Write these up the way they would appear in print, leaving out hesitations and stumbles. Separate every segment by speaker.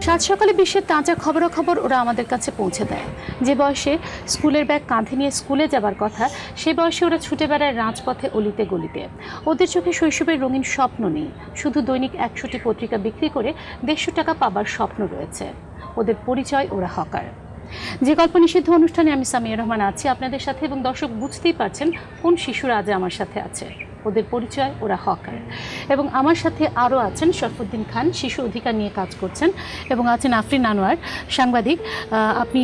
Speaker 1: সাত সকালে বিশ্বের তাজা খবরাখবর ওরা আমাদের কাছে পৌঁছে দেয়। যে বয়সে স্কুলের ব্যাগ কাঁধে নিয়ে স্কুলে যাবার কথা, সে বয়সে ওরা ছুটে বেড়ায় রাজপথে অলিতে গলিতে। ওদের চোখে শৈশবের রঙিন স্বপ্ন নেই, শুধু দৈনিক 100টি পত্রিকা বিক্রি করে 150 টাকা পাবার স্বপ্ন রয়েছে। ওদের পরিচয়, ওরা হকার। যে গল্প নিষিদ্ধ অনুষ্ঠানে আমি সামিয়া রহমান আছি আপনাদের সাথে, এবং দর্শক বুঝতেই পারছেন কোন শিশুরা আজ আমার সাথে আছে। ওদের পরিচয়, ওরা হকার। এবং আমার সাথে আরও আছেন শরফুদ্দিন খান, শিশু অধিকার নিয়ে কাজ করছেন, এবং আছেন আফরিন আনোয়ার, সাংবাদিক। আপনি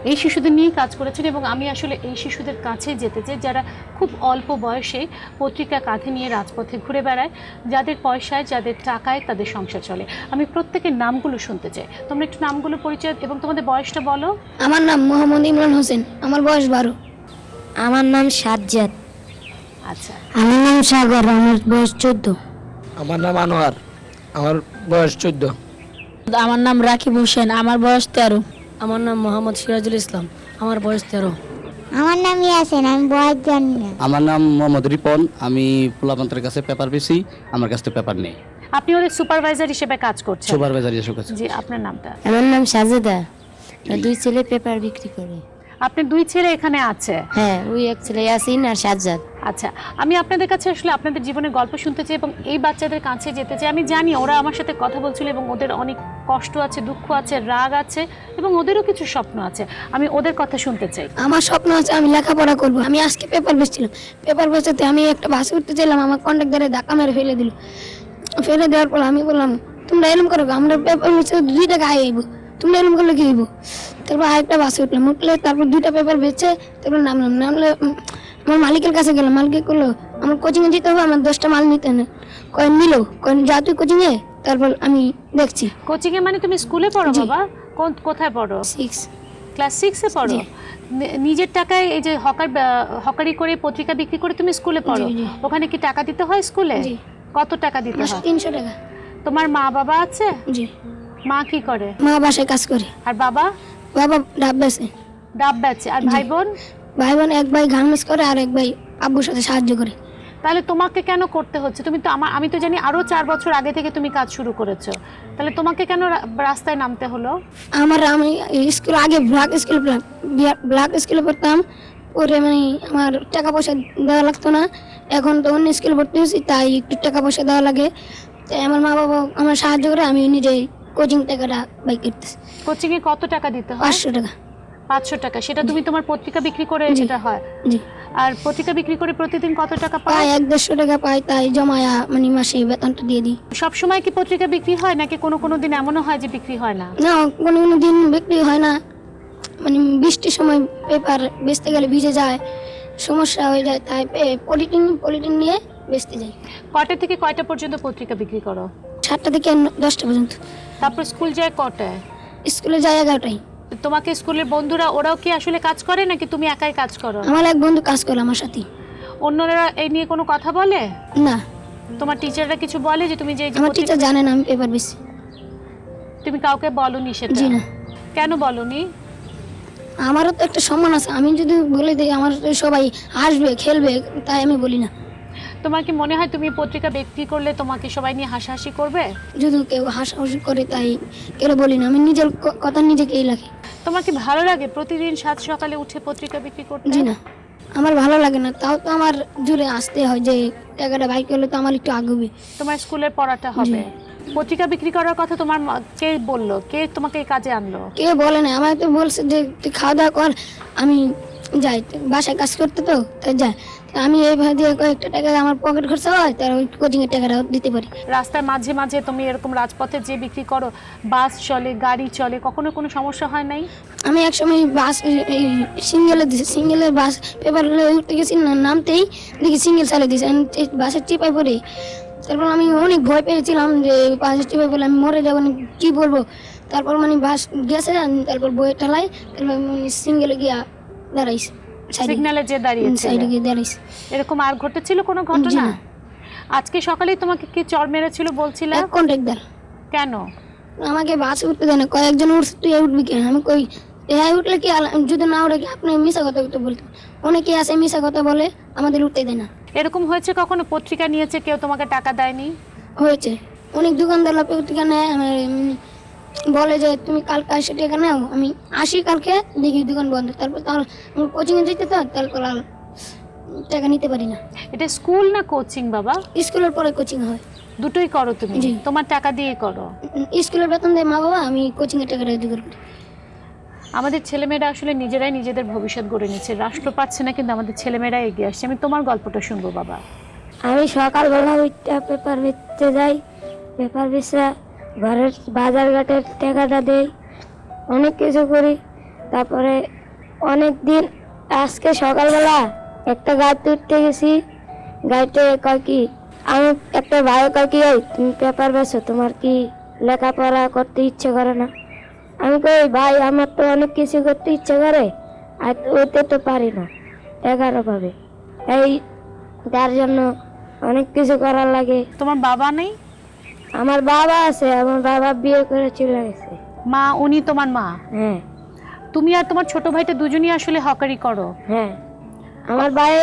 Speaker 1: এই শিশুদের নিয়েই কাজ করেছেন, এবং আমি আসলে এই শিশুদের কাছে যেতে চাই যারা খুব অল্প বয়সে পত্রিকা কাঁধে নিয়ে রাজপথে ঘুরে বেড়ায়, যাদের পয়সায়, যাদের টাকায় তাদের সংসার চলে। আমি প্রত্যেকের নামগুলো শুনতে চাই। তোমরা একটু নামগুলো পরিচয় এবং তোমাদের বয়সটা বলো।
Speaker 2: আমার নাম মোহাম্মদ ইমরান হোসেন, আমার বয়স 12।
Speaker 3: আমার নাম সাজ্জাদ।
Speaker 1: আচ্ছা,
Speaker 3: আমার নাম সাগর, আমার বয়স 14।
Speaker 4: আমার নাম আনোয়ার, আমার বয়স 14।
Speaker 3: আমার নাম রাকিব হোসেন, আমার বয়স 13।
Speaker 2: আমার নাম মোহাম্মদ সিরাজুল ইসলাম, আমার বয়স 13।
Speaker 5: আমার নাম ইয়াসিন, আমি বয়স জানি না।
Speaker 6: আমার নাম মোহাম্মদ রিপন, আমি পোলাপান্তের কাছে পেপার বেশি, আমার কাছে তো পেপার নেই।
Speaker 1: আপনি ওদের সুপারভাইজার হিসেবে কাজ করছেন।
Speaker 6: সুপারভাইজার এসে কাছে।
Speaker 1: জি, আপনার নামটা?
Speaker 3: আমার নাম সাজেদা। 2 ছেলে পেপার বিক্রি করে।
Speaker 1: আপনার 2 ছেলে এখানে আছে?
Speaker 3: হ্যাঁ, ওই এক ছেলে ইয়াসিন আর সাজ্জাদ।
Speaker 1: আচ্ছা, আমি আপনাদের কাছে আসলে আপনাদের জীবনের গল্প শুনতে চাই এবং এই বাচ্চাদের কাছে যেতে চাই। আমি জানি ওরা আমার সাথে কথা বলছিল এবং ওদের অনেক কষ্ট আছে, দুঃখ আছে, রাগ আছে, এবং ওদেরও কিছু স্বপ্ন আছে। আমি ওদের কথা শুনতে চাই।
Speaker 2: আমার স্বপ্ন আছে আমি লেখাপড়া করব। আমি আজকে পেপার বেচছিলাম, পেপার বেচাতে আমি একটা বাসে উঠতে চাইলাম, আমার কন্ট্রাক্টরে ধাক্কা মেরে ফেলে দিল। ফেলে দেওয়ার পর আমি বললাম, তোমরা এরকম করো, আমরা পেপার বেচে 2 টাকা আয় আইব, তোমরা এরকম করলে কি হইব? তারপর আরেকটা বাসে উঠলাম, উঠলে তারপর 2টা পেপার বেচে তারপর নামলে আমার মালিকের কাছে গেলাম। মালিকে করলো আমার কোচিংয়ে যেতে হবে, আমার 10টা মাল নিতে না। কয়েন নিল, কয়েন যা তুই কোচিংয়ে। তারপর আমি দেখছি
Speaker 1: কোচিং এ মানে তুমি স্কুলে পড়ো বাবা? কোথায় পড়ো?
Speaker 2: 6
Speaker 1: ক্লাস 6 এ পড়ো? নিজের টাকায় এই যে হকারি করে পত্রিকা বিক্রি করে তুমি স্কুলে পড়ো?
Speaker 2: জি।
Speaker 1: ওখানে কি টাকা দিতে হয় স্কুলে?
Speaker 2: জি।
Speaker 1: কত টাকা দিতে
Speaker 2: মাসে
Speaker 1: হয়?
Speaker 2: 300 টাকা।
Speaker 1: তোমার মা বাবা আছে?
Speaker 2: জি।
Speaker 1: মা কি করে?
Speaker 2: মা বাসায় কাজ করে,
Speaker 1: আর বাবা?
Speaker 2: বাবা ডাব বেচে।
Speaker 1: ডাব বেচে। আর ভাই বোন?
Speaker 2: ভাই বোন এক ভাই গার্মেন্টস করে আর এক ভাই আব্বুর সাথে সাহায্য করে।
Speaker 1: তাহলে তোমাকে কেন করতে হচ্ছে? তুমি তো আমি তো জানি আরো 4 বছর আগে থেকে তুমি কাজ শুরু করেছো, তাহলে তোমাকে কেন রাস্তায় নামতে হলো?
Speaker 2: আমি স্কুল আগে ব্লক স্কুলে পড়তাম, পরে মানে আমার টাকা পয়সা দেওয়া লাগতো না। এখন তো অন্য স্কুলে ভর্তি হয়েছি, তাই একটু টাকা পয়সা দেওয়া লাগে। তাই আমার মা বাবা আমার সাহায্য করে, আমি নিজেই কোচিং টাকাটা বাই করতেছি।
Speaker 1: কোচিং এ কত টাকা দিতে হয়?
Speaker 2: 500 টাকা।
Speaker 1: 500 টাকা। সেটা তুমি তোমার পত্রিকা বিক্রি করে যেটা হয়?
Speaker 2: জি।
Speaker 1: আর পত্রিকা বিক্রি করে প্রতিদিন কত টাকা পাও?
Speaker 2: প্রায় 150 টাকা পাই, তাই জমায়া মানে মাসে বেতনটা দিয়ে দিই।
Speaker 1: সব সময় কি পত্রিকা বিক্রি হয়, নাকি কোনো দিন এমনও হয় যে বিক্রি হয় না?
Speaker 2: না, কোনো দিন বিক্রি হয় না। মানে বৃষ্টির সময় পেপার বেচতে গেলে ভিজে যায়, সমস্যা হয়ে যায়, তাই পলিথিন নিয়ে বেচতে যাই।
Speaker 1: কয়টা থেকে কয়টা পর্যন্ত পত্রিকা বিক্রি করো?
Speaker 2: 7টা থেকে 10টা পর্যন্ত।
Speaker 1: তারপর স্কুল যায় কটায়?
Speaker 2: স্কুলে যাই 11টায়।
Speaker 1: তোমাকে স্কুলের বন্ধুরা ওরাও কি আসলে কাজ করে, নাকি তুমি একাই কাজ করো?
Speaker 2: আমার এক বন্ধু কাজ করে আমার সাথে।
Speaker 1: অন্যরা এই নিয়ে কোনো কথা বলে?
Speaker 2: না,
Speaker 1: তোমার টিচাররা কিছু বলে যে তুমি যে এই যে
Speaker 2: আমার টিচার জানে না আমি পেপার বেচি।
Speaker 1: তুমি কাউকে বলনি সেটা?
Speaker 2: জি না।
Speaker 1: কেন বলনি?
Speaker 2: আমারও তো একটা সম্মান আছে, আমি যদি বলে দিই আমার তো সবাই হাসবে খেলবে, তাই আমি বলি না।
Speaker 1: তোমার কি মনে হয় তুমি পত্রিকা বিক্রি করলে তোমাকে সবাই নিয়ে হাসাহাসি করবে?
Speaker 2: যদি কেউ হাসাহাসি করে তাই কেউ বলি না, আমি নিজের কথা নিজেকেই লাগে।
Speaker 1: তোমার কি ভালো লাগে প্রতিদিন 7 সকালে উঠে পত্রিকা বিক্রি করতে?
Speaker 2: জি না, আমার ভালো লাগে না। তাও তো আমার জুড়ে আসতে হয়, যে টাকাটা বাইক করলে তো আমার একটু আগুবে।
Speaker 1: তোমার স্কুলের পড়াটা হবে। পত্রিকা বিক্রি করার কথা তোমার কে বললো? কে তোমাকে এই কাজে আনলো?
Speaker 2: কে বলে না, আমাকে তো বলছে যে তুই খাওয়া দাওয়া কর, আমি যাই বাসায় কাজ করতে, তো তাই যাই। আমি এইভাবে দিয়ে কয়েকটা টাকা আমার পকেট খরচা হয়, তার ওই কোচিং এর টাকাটা দিতে পারি।
Speaker 1: রাস্তায় মাঝে মাঝে তুমি এরকম রাজপথে যে বিক্রি করো, বাস চলে, গাড়ি চলে, কখনো কোনো সমস্যা হয় নাই?
Speaker 2: আমি একসময় বাস সিঙ্গেলের বাস পেপার উঠতে গেছি, নামতেই দেখি সিঙ্গেল চালিয়ে দিয়েছে। আমি বাসের চিপায় পড়ে, তারপর আমি অনেক ভয় পেয়েছিলাম যে বাসের চিপায় পড়লে আমি মরে যাবো, কি বলবো। তারপর মানে বাস গেছে, তারপর বইয়ের ঠেলায় তারপর সিঙ্গেলে গিয়া দাঁড়াইছে,
Speaker 1: সিগন্যালে যে দাঁড়িয়েছে।
Speaker 2: সাইডে গিয়ে দাঁড়াইছে।
Speaker 1: এরকম আর ঘটেছিল কোনো ঘটনা? আজকে সকালেই তোমাকে কি চড় মেরেছিল বলছিলে?
Speaker 2: এক কন্ট্রাক্টর।
Speaker 1: কেন?
Speaker 2: আমাকে বাসে উঠতে দেয় না, কয়েকজন উঠছে, তুই উঠবি কেন? আমি কই উঠলে কি যদি না উঠে কি আপনি মিশা কথা বলতে? অনেকে আছে মিশা কথা বলে, আমাদের উঠতে দেয় না।
Speaker 1: এরকম হয়েছে কখনো পত্রিকা নিয়েছে কেউ তোমাকে টাকা দেয়নি?
Speaker 2: হয়েছে, অনেক দোকানদাররা পত্রিকা নেয়, বলে যে তুমি কালকে আসে টাকা নাও, আমি আসি কালকে দেখি দোকান বন্ধ, তারপর তাহলে আমার কোচিংয়ে যেতে তো তারপর আর টাকা নিতে পারি না।
Speaker 1: এটা স্কুল না কোচিং বাবা?
Speaker 2: স্কুলের পরে কোচিং হয়।
Speaker 1: দুটোই করো তুমি?
Speaker 2: জি।
Speaker 1: তোমার টাকা দিয়ে করো?
Speaker 2: স্কুলের বেতন দেয় মা বাবা, আমি কোচিংয়ের টাকাটা জোগাড় করি।
Speaker 1: আমাদের ছেলেমেয়েরা আসলে নিজেরাই নিজেদের ভবিষ্যৎ গড়ে নিচ্ছে, রাষ্ট্র পাচ্ছে না, কিন্তু আমাদের ছেলেমেয়েরা এগিয়ে আসছে। আমি তোমার গল্পটা শুনবো বাবা।
Speaker 2: আমি সকালবেলা উঠতে পেপার বেচতে যাই, পেপার বেচা ঘরের বাজার ঘাটের টাকাটা দেই, অনেক কিছু করি। তারপরে অনেক দিন, আজকে সকালবেলা একটা গাড়িতে উঠতে গেছি, গাড়িতে কয় কি, আমি একটা ভাই কয় কি, এই তুমি পেপার বেচো, তোমার কি লেখাপড়া করতে ইচ্ছে করে না? আমি কই ভাই আমার তো অনেক কিছু করতে ইচ্ছে করে, আর ওইতে তো পারি না টাকার অভাবে, এই তার জন্য অনেক কিছু করার লাগে।
Speaker 1: তোমার বাবা নেই?
Speaker 2: আমার বাবা আছে, আমার বাবা বিয়ে করে চলে গেছে।
Speaker 1: মা, উনি তোমার মা?
Speaker 2: হ্যাঁ।
Speaker 1: তুমি আর তোমার ছোট ভাইটা দুজনই আসলে হকারি করো?
Speaker 2: হ্যাঁ, আমার ভাই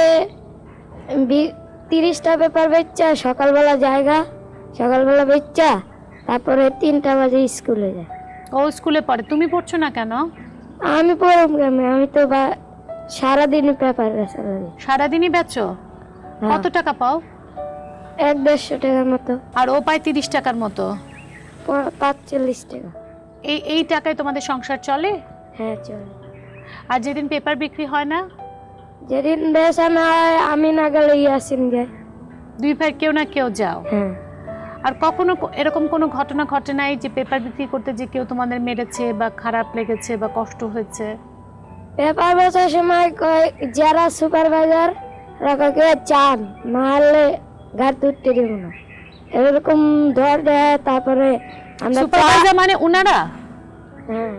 Speaker 2: 30টা পেপার বেচা সকালবেলা জায়গা, সকালবেলা বেচা, তারপরে 3টা বাজে স্কুলে যায়।
Speaker 1: ও স্কুলে পড়ে, তুমি পড়ছো না কেন?
Speaker 2: আমি পড়ব কেন, আমি তো সারাদিনই পেপার বেচা লাগে।
Speaker 1: সারাদিনই বেচো?
Speaker 2: হ্যাঁ।
Speaker 1: কত টাকা পাও?
Speaker 2: 100-150 টাকার মতো।
Speaker 1: আর ও পায় 30 টাকার মতো?
Speaker 2: 45 টাকা।
Speaker 1: এই টাকায় তোমাদের সংসার চলে?
Speaker 2: হ্যাঁ চলে।
Speaker 1: আর যেদিন পেপার বিক্রি হয় না?
Speaker 2: যেদিন বেচা না হয় আমি না গেলে ইয়াসিন যায়।
Speaker 1: দুই ভাই কেউ না কেউ যাও?
Speaker 2: হ্যাঁ।
Speaker 1: আর কখনো এরকম কোনো ঘটনা ঘটে নাই যে পেপার বিক্রি করতে যে কেউ তোমাদের মেরেছে বা খারাপ লেগেছে বা কষ্ট হয়েছে?
Speaker 2: পেপার বেচার সময় যারা সুপারভাইজার রাখাকে চান মারলে গাড়ি উঠতে দেব না, এরকম ধর দেয়। তারপরে আমরা
Speaker 1: সুপারভাইজার মানে উনারা?
Speaker 2: হ্যাঁ,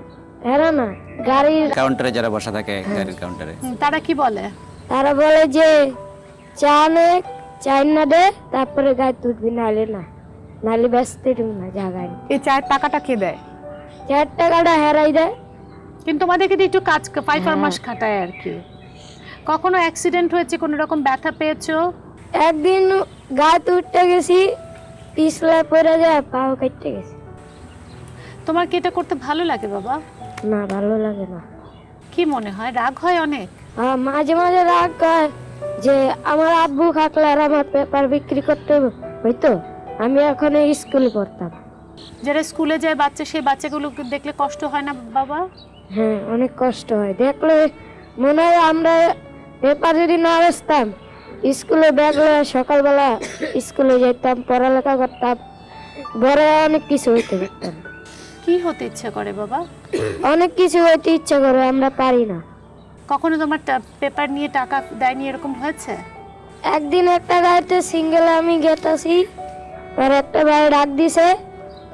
Speaker 2: এরা না, গাড়ির
Speaker 7: কাউন্টারে যারা বসা থাকে গাড়ির কাউন্টারে,
Speaker 1: তারা কি বলে?
Speaker 2: তারা বলে যে চা নে, চাই না দে, তারপরে গাড়ি উঠবি, নাহলে না, নাহলে বেচতে দেব না জায়গায়।
Speaker 8: এই চায়ের টাকাটা কে দেয়?
Speaker 2: 4 টাকাটা হেরাই দেয়।
Speaker 1: কিন্তু তোমাদেরকে দিয়ে একটু কাজ 5 মাস খাটায় আর কি। কখনো অ্যাক্সিডেন্ট হয়েছে, কোনো রকম ব্যথা পেয়েছো?
Speaker 2: একদিন গাড়ি উঠতে গেছি, পিছলে পড়ে যায়, পাও কেটে গেছে।
Speaker 1: তোমার কি এটা করতে ভালো লাগে বাবা?
Speaker 2: না, ভালো লাগে না।
Speaker 1: কি মনে হয়, রাগ হয় অনেক?
Speaker 2: মাঝে মাঝে রাগ হয় যে আমার আব্বু থাকলে আর আমার পেপার বিক্রি করতে হইতো, আমি এখন স্কুলে পড়তাম।
Speaker 1: যারা স্কুলে যায় বাচ্চা, সেই বাচ্চাগুলোকে দেখলে কষ্ট হয় না বাবা?
Speaker 2: হ্যাঁ, অনেক কষ্ট হয়। দেখলে মনে হয় আমরা পেপার যদি না বেচতাম, স্কুলে ব্যাগ লয়ে সকালবেলা স্কুলে যেতাম, পড়ালেখা করতাম, বড় অনেক কিছু হইতে পারতাম।
Speaker 1: কি হতে ইচ্ছা করে বাবা?
Speaker 2: অনেক কিছু হইতে ইচ্ছা করে, আমরা পারি না।
Speaker 1: কখনো তোমার পেপার নিয়ে টাকা দেয়নি, এরকম হয়েছে?
Speaker 2: একদিন একটা গাড়িতে সিঙ্গেলে আমি গেতাছি, আর একটা ভাই ডাক দিছে,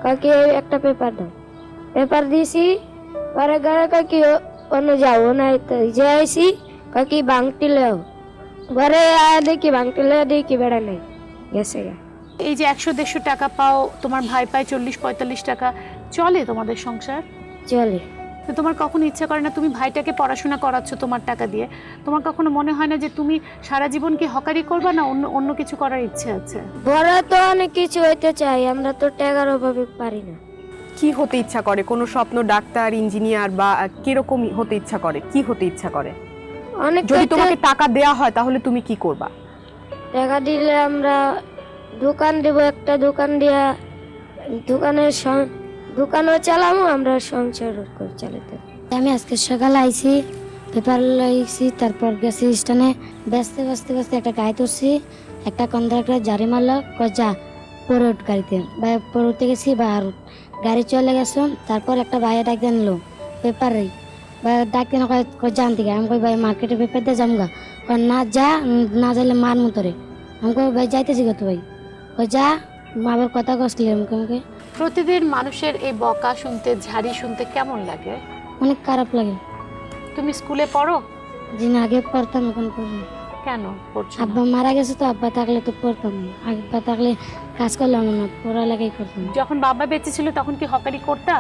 Speaker 2: কাকি একটা পেপার দাও। পেপার দিছি, পরে গাড়ি কাকি অন্য যাও না, যে আইসি কাকি বাংটি লেও, ঘরে আয়া দেখি বাংটি লেও, দেখি বেড়া নাই, গেছে গা।
Speaker 1: এই যে 100-150 টাকা পাও, তোমার ভাই পায় 40-45 টাকা, চলে তোমাদের সংসার?
Speaker 2: চলে।
Speaker 1: তো তোমার কখনো ইচ্ছা করে না, তুমি ভাইটাকে পড়াশোনা করাচ্ছ তোমার টাকা দিয়ে, তোমার কখনো মনে হয় না যে তুমি সারা জীবন কি হকারি করবা, না অন্য কিছু করার ইচ্ছে আছে?
Speaker 2: বড় তো অনেক কিছু হইতে চাই, আমরা তো টাকার অভাবে পারি না।
Speaker 8: কি হতে ইচ্ছা করে? কোনো স্বপ্ন, ডাক্তার, ইঞ্জিনিয়ার বা কিরকম হতে ইচ্ছা করে? কি হতে ইচ্ছা করে?
Speaker 2: অনেক
Speaker 8: যদি তোমাকে টাকা দেয়া হয় তাহলে তুমি কি করবা?
Speaker 2: টাকা দিলে আমরা দোকান দেব, একটা দোকান দিয়া দোকানও চালাবো, আমরা সংসার করে চালাতে। আমি আজকে সকালে আইছি, পেপার লাইছি, তারপর গেছি স্টেশনে, ব্যস্তে ব্যস্তে ব্যস্তে একটা গাড়ি তুলছি, একটা কন্ডাক্টর জারি মারলো, যা পরে উঠ গাড়িতে, পরে উঠতে গেছি, বা গাড়ি চলে গেছে। তারপর একটা ভাইয়া ডাক দিয়ে নিলো পেপারে, বা ডাক দিয়ে জান থেকে, আমি কই ভাই মার্কেটে পেপার দিয়ে যামগা, না যা, না যাইলে মার মতরে। আমি কই ভাই যাইতেছি কত ভাই, যা, আবার কথা কষলি। আমাকে
Speaker 1: প্রতিদিন মানুষের এই বকা শুনতে, ঝাড়ি শুনতে কেমন লাগে?
Speaker 2: অনেক খারাপ লাগে।
Speaker 1: তুমি স্কুলে পড়ো?
Speaker 2: জি না, আগে পড়তাম, এখন পড়ি।
Speaker 1: কেন পড়ছো?
Speaker 2: আব্বা মারা গেছে তো, আব্বা থাকলে তো পড়তাম, আব্বা থাকলে কাজ করলাম না, পড়ালেখাই করতাম।
Speaker 1: যখন বাবা বেঁচে ছিল তখন কি হকারি করতা?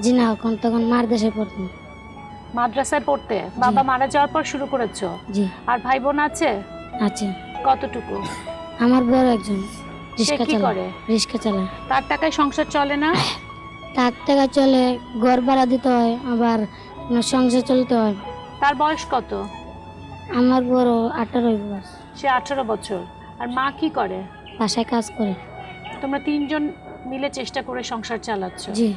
Speaker 2: জি না, তখন মার দেশে পড়তাম।
Speaker 1: মাদ্রাসায় পড়তে? বাবা মারা যাওয়ার পর শুরু করেছো?
Speaker 2: জি।
Speaker 1: আর ভাই বোন আছে?
Speaker 2: আছে।
Speaker 1: কতটুকু?
Speaker 2: আমার বড় একজন
Speaker 1: সে কি করে?
Speaker 2: রিক্সা চালায়।
Speaker 1: তার টাকায় সংসার চলে না?
Speaker 2: টাকা চলে, ঘর ভাড়া দিতে হয়, আবার সংসার চলতে হয়।
Speaker 1: তার বয়স কত?
Speaker 2: আমার বড় 18 বয়স,
Speaker 1: সে 18 বছর। আর মা কি করে?
Speaker 2: বাসায় কাজ করে।
Speaker 1: তোমরা তিনজন মিলে চেষ্টা করে সংসার চালাচ্ছ।
Speaker 2: জি।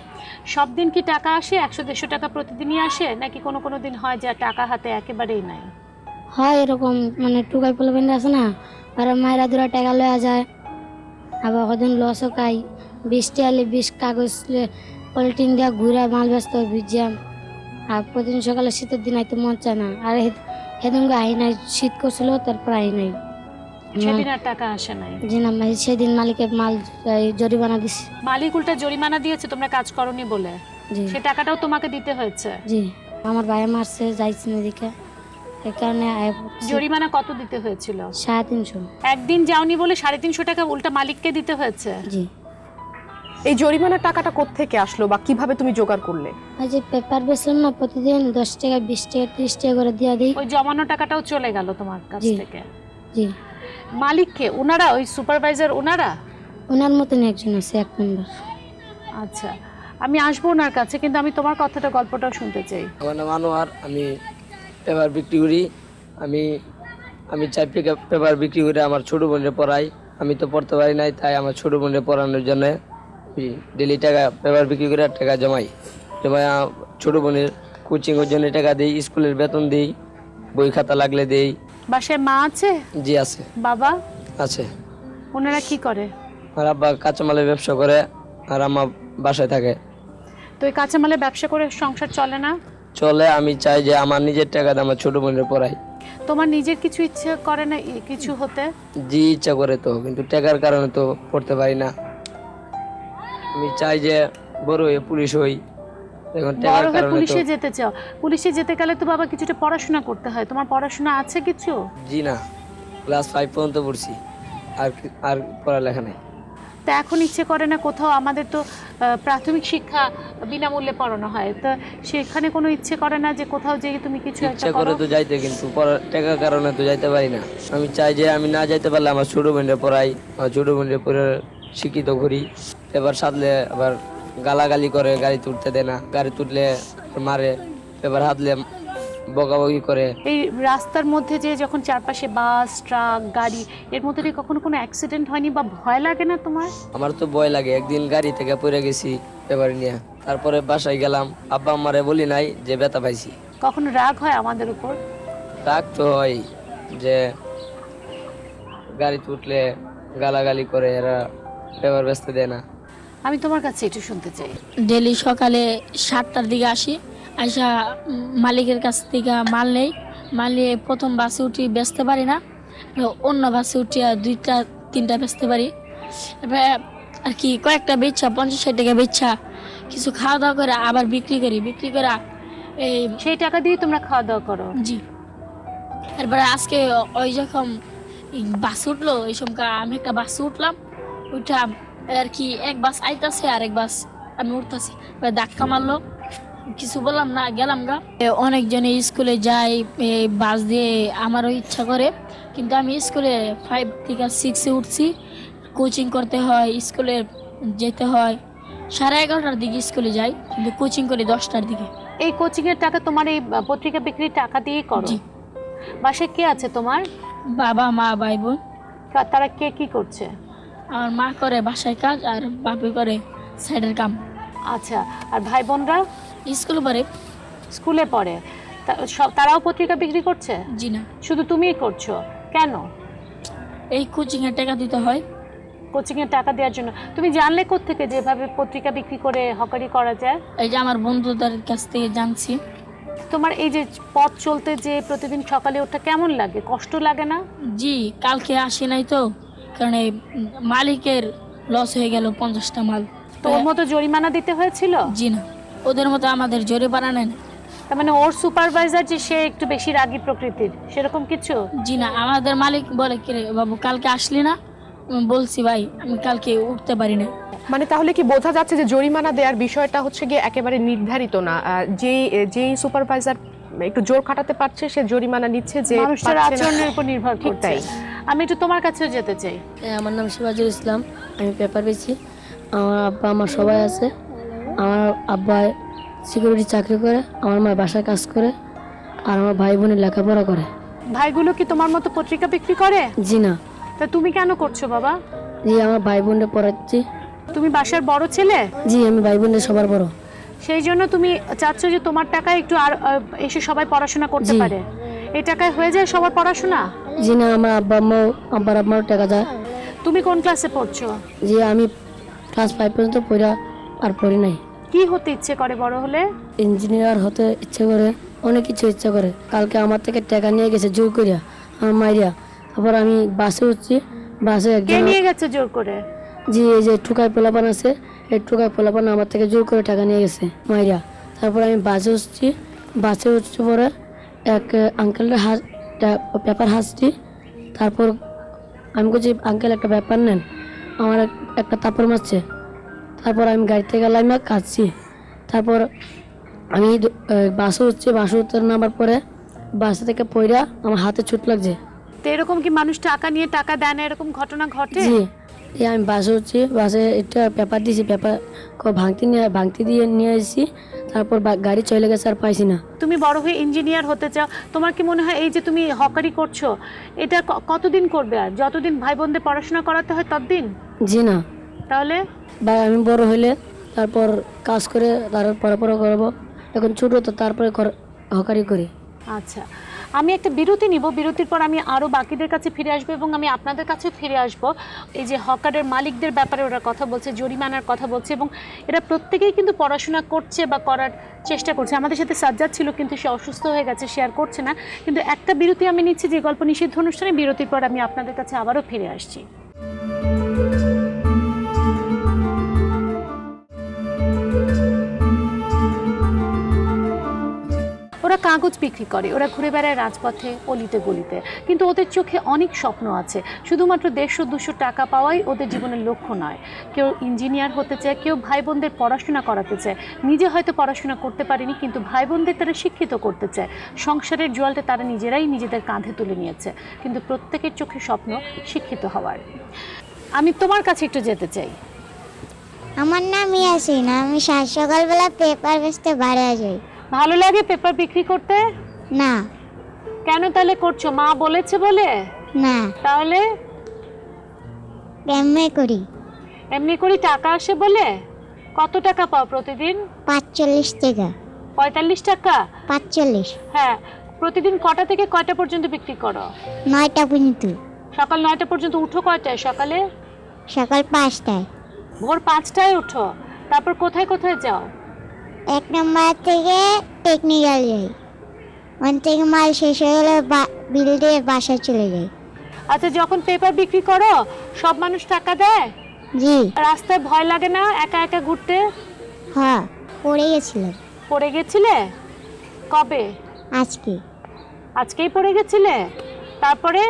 Speaker 1: সব দিন কি টাকা আসে? 100-150 টাকা প্রতিদিনই আসে, নাকি কোনো কোনো দিন হয় যে টাকা হাতে একেবারেই নাই?
Speaker 2: হয় এরকম, মানে টুকাই পোলাবেন আছে না, আর মায়েরা দুরা টাকা লয়া যায়, আবার কদিন লসও খাই। 20 টাকা 20 কাগজ পলিটিন দিয়া ঘুরা মাল ব্যস্ত ভিজাম। আর প্রতিদিন সকালে শীতের দিন আইতে মন চায় না। আর সেদিন আই নাই, শীত করছিল, তারপর আই নাই।
Speaker 1: সেদিন আর টাকা আসে নাই?
Speaker 2: জি না, সেদিন মালিকে মাল জরিমানা দিছে।
Speaker 1: মালিক উল্টা জরিমানা দিয়েছে তোমরা কাজ করনি বলে?
Speaker 2: জি।
Speaker 1: সে টাকাটাও তোমাকে দিতে হয়েছে?
Speaker 2: জি, আমার ভাই মারছে, যাইছে না দিকে, এই কারণে
Speaker 1: জরিমানা কত দিতে হয়েছিল?
Speaker 2: 350।
Speaker 1: একদিন যাওনি বলে 350 টাকা উল্টা মালিককে দিতে হয়েছে?
Speaker 2: জি।
Speaker 8: এই জরিমানার টাকাটা কোত্থেকে আসলো বা কিভাবে তুমি জোগাড় করলে?
Speaker 2: ওই যে পেপার বেচলাম না, প্রতিদিন 10 টাকা 20 টাকা 30 টাকা করে দিয়া দিই।
Speaker 1: ওই জমানো টাকাটাও চলে গেল তোমার কাছ
Speaker 2: জি।
Speaker 1: থেকে?
Speaker 2: জি।
Speaker 1: মালিককে ওনারা, ওই সুপারভাইজার ওনারা?
Speaker 2: ওনার মতন একজন আছে, 1 নম্বর।
Speaker 1: আচ্ছা, আমি আসবো ওনার কাছে, কিন্তু আমি তোমার কথাটা, গল্পটাও শুনতে চাই।
Speaker 4: আমার নাম আনোয়ার, আমি পেপার বিক্রি করি। আমি 4 পেপার বিক্রি করে আমার ছোটো বোনের পড়াই। আমি তো পড়তে পারি নাই, তাই আমার ছোটো বোনের পড়ানোর জন্য ডেলি টাকা পেপার বিক্রি করে টাকা জমাই। ছোটো বোনের কোচিংয়ের জন্য টাকা দিই, স্কুলের বেতন দিই, বই খাতা লাগলে দিই।
Speaker 1: বাসায় মা আছে?
Speaker 4: জি আছে।
Speaker 1: বাবা
Speaker 4: আছে।
Speaker 1: ওনারা কি করে?
Speaker 4: আর আব্বা কাঁচামালের ব্যবসা করে, আর আম্মা বাসায় থাকে।
Speaker 1: তো এই কাঁচামালের ব্যবসা করে সংসার চলে না?
Speaker 4: চলে। আমি চাই যে আমার নিজের টাকা দিয়ে আমার ছোটো বোনের পড়াই।
Speaker 1: তোমার নিজের কিছু ইচ্ছে করে না কিছু হতে?
Speaker 4: জি, ইচ্ছা করে তো, কিন্তু টাকার কারণে তো পড়তে পারি না। আমি চাই যে বড় হয়ে পুলিশ হই, এখন
Speaker 1: বড়
Speaker 4: টাকার
Speaker 1: হয়ে
Speaker 4: কারণে তো।
Speaker 1: পুলিশে যেতে চাও? পুলিশে যেতে গেলে তো বাবা কিছুটা পড়াশোনা করতে হয়। তোমার পড়াশোনা আছে কিছু?
Speaker 4: জি না, ক্লাস 5 পর্যন্ত পড়ছি, আর পড়ালেখা নাই।
Speaker 1: তা এখন ইচ্ছে করে না কোথাও? আমাদের তো প্রাথমিক শিক্ষা বিনামূল্যে পড়ানো হয়, তো সেখানে কোনো ইচ্ছে করে না যে কোথাও যেয়ে তুমি কিছু একটা
Speaker 4: ইচ্ছা করে
Speaker 1: করো?
Speaker 4: তো যাইতে, কিন্তু টাকার কারণে তো যাইতে পারি না। আমি চাই যে আমি না যাইতে পারলে আমার ছোটো বোনের পড়াই, আমার ছোটো বোনের পড়ে শিক্ষিত করি। এবার সাধলে আবার গালাগালি করে, গাড়ি তুলতে দেয় না, গাড়ি তুললে মারে, এবার হাতলে বকাবকি করে।
Speaker 1: এই রাস্তার মধ্যে যে যখন চারপাশে বাস, ট্রাক, গাড়ি, এর মধ্যে দিয়ে কখনো কোনো অ্যাক্সিডেন্ট হয়নি বা ভয় লাগে না তোমার?
Speaker 4: আমার তো ভয় লাগে। একদিন গাড়ি থেকে পড়ে গেছি পেপার নিয়ে, তারপরে বাসায় গেলাম, আব্বা আম্মারে বলি নাই যে ব্যথা পাইছি।
Speaker 1: কখনো রাগ হয় আমাদের উপর?
Speaker 4: রাগ তো হয়, যে গাড়ি তুললে গালাগালি করে, এরা পেপার বেচতে দেয় না।
Speaker 1: আমি তোমার কাছে একটু শুনতে চাই।
Speaker 9: ডেলি সকালে 7টার দিকে আসি, আইসা মালিকের কাছ থেকে মাল নেই। মাল নিয়ে প্রথম বাসে উঠি, বেচতে পারি না, অন্য বাসে উঠিয়া 2টা-3টা বেচতে পারি। এবার আর কি কয়েকটা বেচা 50-60 টাকা বেচা কিছু খাওয়া দাওয়া করে আবার বিক্রি করে এই।
Speaker 1: সেই টাকা দিয়ে তোমরা খাওয়া দাওয়া করো?
Speaker 9: জি। এরপরে আজকে ওই যখন বাস উঠলো, এই সময় আমি একটা বাসে উঠলাম, উঠা আর কি এক বাস আইতাছে আর এক বাস আমি উঠতেছি, ধাক্কা মারলো, কিছু বললাম না, গেলাম গা। অনেকজনে স্কুলে যায় বাস দিয়ে, আমারও ইচ্ছা করে, কিন্তু আমি স্কুলে 5 থেকে 6-এ উঠছি, কোচিং করতে হয়, স্কুলে যেতে হয়। 11:30টার দিকে স্কুলে যাই, কিন্তু কোচিং করি 10টার দিকে।
Speaker 1: এই কোচিং এর টাকা তোমার এই পত্রিকা বিক্রির টাকা দিয়েই করো?
Speaker 9: জি।
Speaker 1: বাসায় কে আছে তোমার?
Speaker 9: বাবা, মা, ভাই, বোন।
Speaker 1: তারা কে কি করছে?
Speaker 9: আমার মা করে বাসায় কাজ, আর বাপি করে সাইডের কাম।
Speaker 1: আচ্ছা, আর ভাই বোনরা?
Speaker 9: স্কুলে পড়ে।
Speaker 1: স্কুলে পড়ে। তারাও পত্রিকা বিক্রি করছে?
Speaker 9: জি না,
Speaker 1: শুধু তুমিই করছো? কেন?
Speaker 9: এই কোচিং এর টাকা দিতে হয়।
Speaker 1: কোচিং এর টাকা দেওয়ার জন্য? তুমি জানলে কোত্থেকে যেভাবে পত্রিকা বিক্রি করে হকারি করা যায়?
Speaker 9: এই যে আমার বন্ধুদের কাছ থেকে জানছি।
Speaker 1: তোমার এই যে পথ চলতে যে প্রতিদিন সকালে ওঠা কেমন লাগে? কষ্ট লাগে না?
Speaker 9: জি, কালকে আসি নাই তো, কারণ এই মালিকের লস হয়ে গেল 50টা মাল।
Speaker 1: তোর মতো জরিমানা দিতে হয়েছিল?
Speaker 9: জি না, ওদের মতো আমাদের জরিমানা নেন।
Speaker 1: তার মানে ওর সুপারভাইজার যে সে একটু বেশি রাগী প্রকৃতির, সেরকম কিছু?
Speaker 9: জি না, আমাদের মালিক বলে কি রে বাবু, কালকে আসলি না? আমি বলছি ভাই আমি কালকে উঠতে পারি না।
Speaker 8: মানে তাহলে কি বোঝা যাচ্ছে যে জরিমানা দেওয়ার বিষয়টা হচ্ছে গিয়ে একেবারে নির্ধারিত না? যেই সুপারভাইজার একটু জোর খাটাতে পারছে সে জরিমানা নিচ্ছে, যে
Speaker 1: মানুষের আচরণের উপর নির্ভর করছে।
Speaker 8: তাই।
Speaker 1: আমি একটু তোমার কাছেও যেতে চাই।
Speaker 2: আমার নাম সিরাজুল ইসলাম, আমি পেপার বেচি। আমার আব্বা আমার সবাই আছে, আমার আব্বা সিকিউরিটি চাকরি করে, আমার মা বাসায় কাজ করে, আর আমার ভাই বোনের লেখাপড়া করে।
Speaker 1: ভাইগুলো কি তোমার মতো পত্রিকা বিক্রি করে?
Speaker 2: জি না।
Speaker 1: তা তুমি কেন করছো বাবা?
Speaker 2: জি আমার ভাই বোনদের পড়াচ্ছি।
Speaker 1: তুমি বাসার বড় ছেলে?
Speaker 2: জি আমি ভাই বোনদের সবার বড়।
Speaker 1: সেই জন্য তুমি চাচ্ছ যে তোমার টাকায় একটু আর এসে সবাই পড়াশোনা করতে
Speaker 2: জি।
Speaker 1: পারে। এই টাকায় হয়ে যায় সবার পড়াশোনা?
Speaker 2: জি না, আমার আব্বা আম্মাও আব্বার আম্মাও টাকা যায়।
Speaker 1: তুমি কোন ক্লাসে পড়ছো?
Speaker 2: জি আমি ক্লাস 5 পর্যন্ত পড়া আর পড়ি নাই।
Speaker 1: কি হতে ইচ্ছে করে বড় হলে?
Speaker 2: ইঞ্জিনিয়ার হতে ইচ্ছে করে, অনেক কিছু ইচ্ছা করে। কালকে আমার থেকে টাকা নিয়ে গেছে জোর করিয়া, আমার মাইরিয়া। তারপর আমি বাসে উঠছি, বাসে
Speaker 1: কে
Speaker 2: একজন,
Speaker 1: নিয়ে গেছে জোর করে?
Speaker 2: জি এই যে টুকায় পোলাপান আছে, এই টুকায় পোলাপান আমার থেকে জোর করে টাকা নিয়ে গেছে মাইরিয়া। তারপর আমি বাসে উঠছি, বাসে উঠছি পরে এক আঙ্কেলের হাত পেপার হাসছি। তারপর আমি বলছি আঙ্কেল একটা ব্যাপার নেন, আমার একটা তাপড় মারছে। তারপর আমি গাড়ি থেকে গেলাম, কাঁদছি। তারপর আমি বাসে উঠছি, বাসে উঠতে নামার পরে বাসা থেকে পড়া আমার হাতে চোট লাগছে।
Speaker 1: তো এরকম কি মানুষ টাকা নিয়ে টাকা দেয় না, এরকম ঘটনা ঘটে?
Speaker 2: জি এই আমি বাসে উঠছি, বাসে একটা পেপার দিয়েছি, পেপার ভাঙতি দিয়ে নিয়ে এসেছি। তারপর গাড়ি চলে গেছে, আর পাইছি না।
Speaker 1: তুমি বড় হয়ে ইঞ্জিনিয়ার হতে চাও, তোমার কি মনে হয় এই যে তুমি হকারি করছো এটা কতদিন করবে? আর যতদিন ভাই বোনদের পড়াশোনা করাতে হয় ততদিন?
Speaker 2: জি না,
Speaker 1: তাহলে
Speaker 2: বা আমি বড় হইলে তারপর কাজ করে তারপর পড়াপড়া করবো। এখন ছোটো তো, তারপরে হকারি করি।
Speaker 1: আচ্ছা, আমি একটা বিরতি নিব, বিরতির পর আমি আরও বাকিদের কাছে ফিরে আসবো এবং আমি আপনাদের কাছে ফিরে আসব। এই যে হকারের মালিকদের ব্যাপারে ওরা কথা বলছে, জরিমানার কথা বলছে, এবং এরা প্রত্যেকেই কিন্তু পড়াশোনা করছে বা করার চেষ্টা করছে। আমাদের সাথে সাজ্জাদ ছিল, কিন্তু সে অসুস্থ হয়ে গেছে, সে আর করছে না। কিন্তু একটা বিরতি আমি নিচ্ছি, যে গল্প নিষিদ্ধ অনুষ্ঠানে। বিরতির পর আমি আপনাদের কাছে আবারও ফিরে আসছি। ওরা কাগজ বিক্রি করে, ওরা ঘুরে বেড়ায় রাজপথে, অলিতে গলিতে, কিন্তু ওদের চোখে অনেক স্বপ্ন আছে। শুধুমাত্র 150-200 টাকা পাওয়াই ওদের জীবনের লক্ষ্য নয়। কেউ ইঞ্জিনিয়ার হতে চায়, কেউ ভাই বোনদের পড়াশোনা করাতে চায়। নিজে হয়তো পড়াশোনা করতে পারেনি, কিন্তু ভাই বোনদের তারা শিক্ষিত করতে চায়। সংসারের জোয়ালটা তারা নিজেরাই নিজেদের কাঁধে তুলে নিয়েছে, কিন্তু প্রত্যেকের চোখে স্বপ্ন শিক্ষিত হওয়ার। আমি তোমার কাছে একটু যেতে চাই।
Speaker 5: আমার নাম ইয়াসিন, আমি সাত সকালবেলা পেপার বেচতে বাইরে যাই।
Speaker 1: ভালো লাগে পেপার বিক্রি করতে?
Speaker 5: না।
Speaker 1: কেন তাহলে করছো? মা বলেছে বলে?
Speaker 5: না,
Speaker 1: তাহলে
Speaker 5: এমএ করি।
Speaker 1: এমনি করে টাকা আসে বলে? কত টাকা পাও প্রতিদিন?
Speaker 5: 45 টাকা।
Speaker 1: 45 টাকা?
Speaker 5: 45।
Speaker 1: হ্যাঁ। প্রতিদিন কটা থেকে কয়টা পর্যন্ত বিক্রি করো?
Speaker 5: 9টা পর্যন্ত।
Speaker 1: সকাল 9টা পর্যন্ত। উঠো কয়টায় সকালে?
Speaker 5: সকাল 5টায়।
Speaker 1: ভোর 5টায় উঠো। তারপর কোথায় কোথায় যাও?
Speaker 5: 1 নম্বর থেকে টেকনিক্যাল যাই, ওখান থেকে মাল শেষ হয়ে গেলে বিল দিয়ে বাসায় চলে যাই।
Speaker 1: আচ্ছা, যখন পেপার বিক্রি করো সব মানুষ টাকা দেয়?
Speaker 5: জি।
Speaker 1: রাস্তায় ভয় লাগে না একা একা ঘুরতে?
Speaker 5: হ্যাঁ, পড়ে গেছিলাম।
Speaker 1: পড়ে গেছিলে? কবে?
Speaker 5: আজকে।
Speaker 1: আজকেই পড়ে গেছিলে? তারপরে?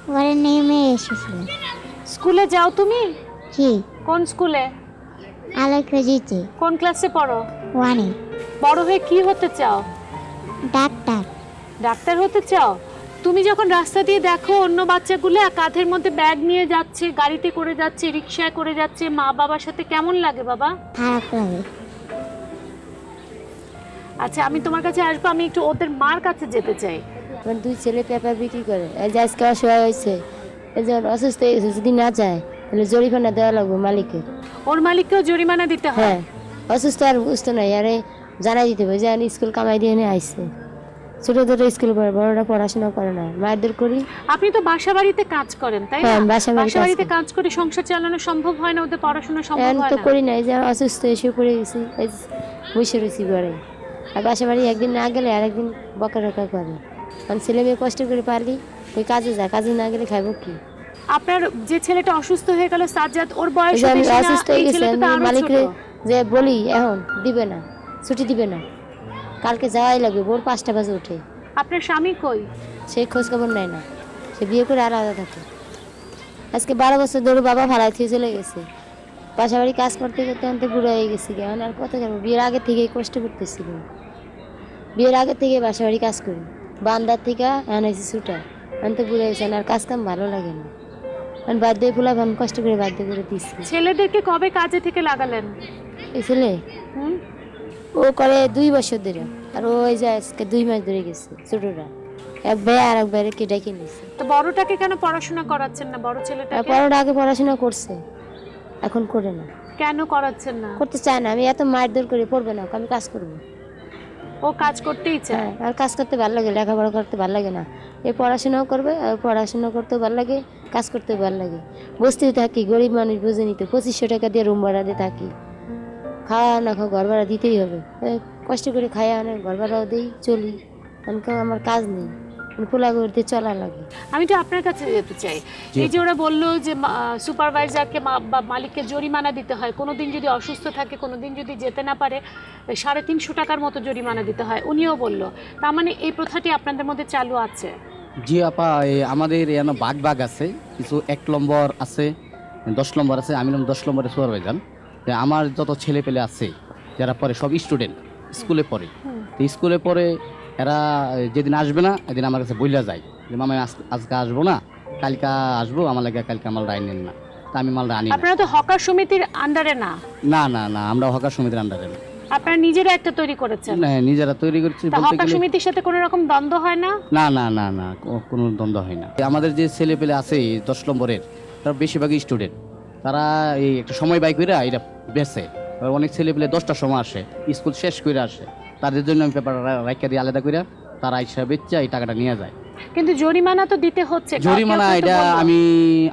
Speaker 5: পরে নেমে এসেছিলাম।
Speaker 1: স্কুলে যাও তুমি?
Speaker 5: জি।
Speaker 1: কোন স্কুলে?
Speaker 5: আলো খুঁজিতে।
Speaker 1: কোন ক্লাসে পড়ো?
Speaker 5: 1-এ।
Speaker 1: বড় হয়ে কি হতে চাও?
Speaker 5: ডাক্তার।
Speaker 1: ডাক্তার হতে চাও? তুমি যখন রাস্তা দিয়ে দেখো অন্য বাচ্চাগুলো কাঁধের মধ্যে ব্যাগ নিয়ে যাচ্ছে, গাড়িতে করে যাচ্ছে, রিকশায় করে যাচ্ছে, মা বাবার সাথে, কেমন লাগে বাবা?
Speaker 5: খারাপ লাগে।
Speaker 1: আচ্ছা, আমি তোমার কাছে আসবো, আমি একটু ওদের মার কাছে যেতে চাই।
Speaker 3: আমার 2 ছেলে পেপার বিক্রি করে, এই যে আজকে অসহায় হয়েছে, এই যে অসুস্থ হয়ে গেছে, যদি না যায় তাহলে জরিমানা দেওয়া লাগবে মালিকের।
Speaker 1: ওর মালিককেও জরিমানা দিতে হয়?
Speaker 3: হ্যাঁ, অসুস্থ আর বুঝতে নাই, আরে জানাই দিতে হবে যে স্কুল কামাই দিয়ে নিয়ে আইসে। ছোট ছোট স্কুল পড়ে, বড়রা পড়াশোনা করে না, মায়ের করি।
Speaker 1: আপনি তো বাসা বাড়িতে কাজ করেন, তাই না?
Speaker 3: হ্যাঁ, বাসা
Speaker 1: বাড়িতে কাজ করে সংসার চালানো সম্ভব হয় না, ওদের পড়াশোনা সম্ভব হয়
Speaker 3: তো
Speaker 1: না?
Speaker 3: করি না, এই যে অসুস্থ এসে পড়ে গেছি, বসে রয়েছি ঘরে। আর বাসা বাড়ি একদিন না গেলে আরেকদিন বকা রকা করে। কারণ ছেলে মেয়ে কষ্ট করে পারলি ওই কাজে যায়, কাজে না গেলে খাইব কি?
Speaker 1: আপনার যে ছেলেটা অসুস্থ হয়ে গেল সাজ্জাদ, ওর বয়স
Speaker 3: আমি অসুস্থ হয়ে গেছি, আমি মালিকরে যে বলি এখন দিবে না, ছুটি দিবে না, কালকে যাওয়াই লাগবে, ভোর 5টা বাজে উঠে।
Speaker 1: আপনার স্বামী কই?
Speaker 3: সে খোঁজ খবর নেয় না, সে বিয়ে করে আলাদা থাকে। আজকে 12 বছর ধরে বাবা ভাড়ায় থেকে চলে গেছে, বাসা বাড়ি কাজ করতে করতে অন্ত বুড়ো হয়ে গেছি। এখন আর কত যাবো? বিয়ের আগে থেকেই কষ্ট করতেছিল, বিয়ের আগে থেকে বাসা বাড়ি কাজ করি, বান্দার থেকে আনাইছি ছুটা, অন্ত বুড়ো হয়েছে, আর কাজ কাম ভালো লাগে না। বাধ্য ফুলা কষ্ট করে বাধ্য করে দিচ্ছি।
Speaker 1: ছেলেদেরকে কবে কাজে থেকে লাগালেন?
Speaker 3: এই ছেলে
Speaker 1: হুম?
Speaker 3: ও করে 2 বছর ধরে, আর ওই যে আজকে 2 মাস ধরে গেছে ছোটরা। এক ভাই আর এক ভাইকে ডেকে নিয়েছে।
Speaker 1: তো বড়টাকে কেন পড়াশোনা করাচ্ছেন না, বড় ছেলেটাকে?
Speaker 3: তারপর আগে পড়াশোনা করছে, এখন করে না,
Speaker 1: কেন করাচ্ছেন না?
Speaker 3: করতে চায় না। আমি এত মারধর করে পড়বে না, আমি কাজ করবো।
Speaker 1: ও কাজ করতেই চায়।
Speaker 3: হ্যাঁ, আর কাজ করতে ভালো লাগে, লেখাপড়া করতে ভালো লাগে না। এই পড়াশোনাও করবে, আর পড়াশোনা করতেও ভালো লাগে, কাজ করতে ভালো লাগে। বসতেই থাকি, গরিব মানুষ বুঝে নিতে 2500 টাকা দিয়ে রুম ভাড়া দিয়ে থাকি। খাওয়া না খাওয়া ঘর ভাড়া দিতেই হবে। কষ্ট করে খাই আনে, ঘর ভাড়াও দিই, চলি। আমার কাজ নেই, খোলা করতে চলা লাগে।
Speaker 1: আমি তো আপনার কাছে যেতে চাই, এই যে ওরা বললো যে সুপারভাইজারকে বা মালিককে জরিমানা দিতে হয়, কোনোদিন যদি অসুস্থ থাকে, কোনোদিন যদি যেতে না পারে 350 টাকার মতো জরিমানা দিতে হয়, উনিও বললো। তার মানে এই প্রথাটি আপনাদের মধ্যে চালু আছে?
Speaker 6: জি আপা, আমাদের এখানে ভাগ আছে, কিছু 1 নম্বর আছে, 10 নম্বর আছে। আমি 10 নম্বরে সুপারভাইজার। আমার যত ছেলে পেলে আছে যারা পরে সব স্টুডেন্ট, স্কুলে পড়ে। তো স্কুলে পড়ে এরা যেদিন আসবে না এদিন আমার কাছে বইলা যায় যে মামা আজকে আসবো না, কালকে আসবো, আমার লাগে কালকে আমার রায় নেন না। তা আমি মালটা আনি না।
Speaker 1: আপনারা তো হকার সমিতির আন্ডারে না?
Speaker 6: না না না, আমরা হকার সমিতির আন্ডারে না।
Speaker 1: আপনারা নিজেরা একটা তৈরি করেছেন?
Speaker 6: না, নিজেরা তৈরি করছি
Speaker 1: তা
Speaker 6: বলতে
Speaker 1: হকার
Speaker 6: গেলে।
Speaker 1: সমিতির সাথে কোনো রকম দ্বন্দ্ব হয় না?
Speaker 6: না না না না, কোনো দ্বন্দ্ব হয় না। আমাদের যে ছেলে পেলে আছে 10 নম্বরের, তারা বেশিরভাগই স্টুডেন্ট। তারা এই একটা সময় বাই করে এটা বেছে। অনেক ছেলে পেলে 10টার সময় আসে, স্কুল শেষ করে আসে, তাদের জন্য আমি পেপার রাখা দিয়ে আলাদা করে তারা ইচ্ছা বেচে এই টাকাটা নিয়ে যায়।
Speaker 1: কিন্তু জরিমানা তো দিতে হচ্ছে।
Speaker 6: জরিমানা এটা আমি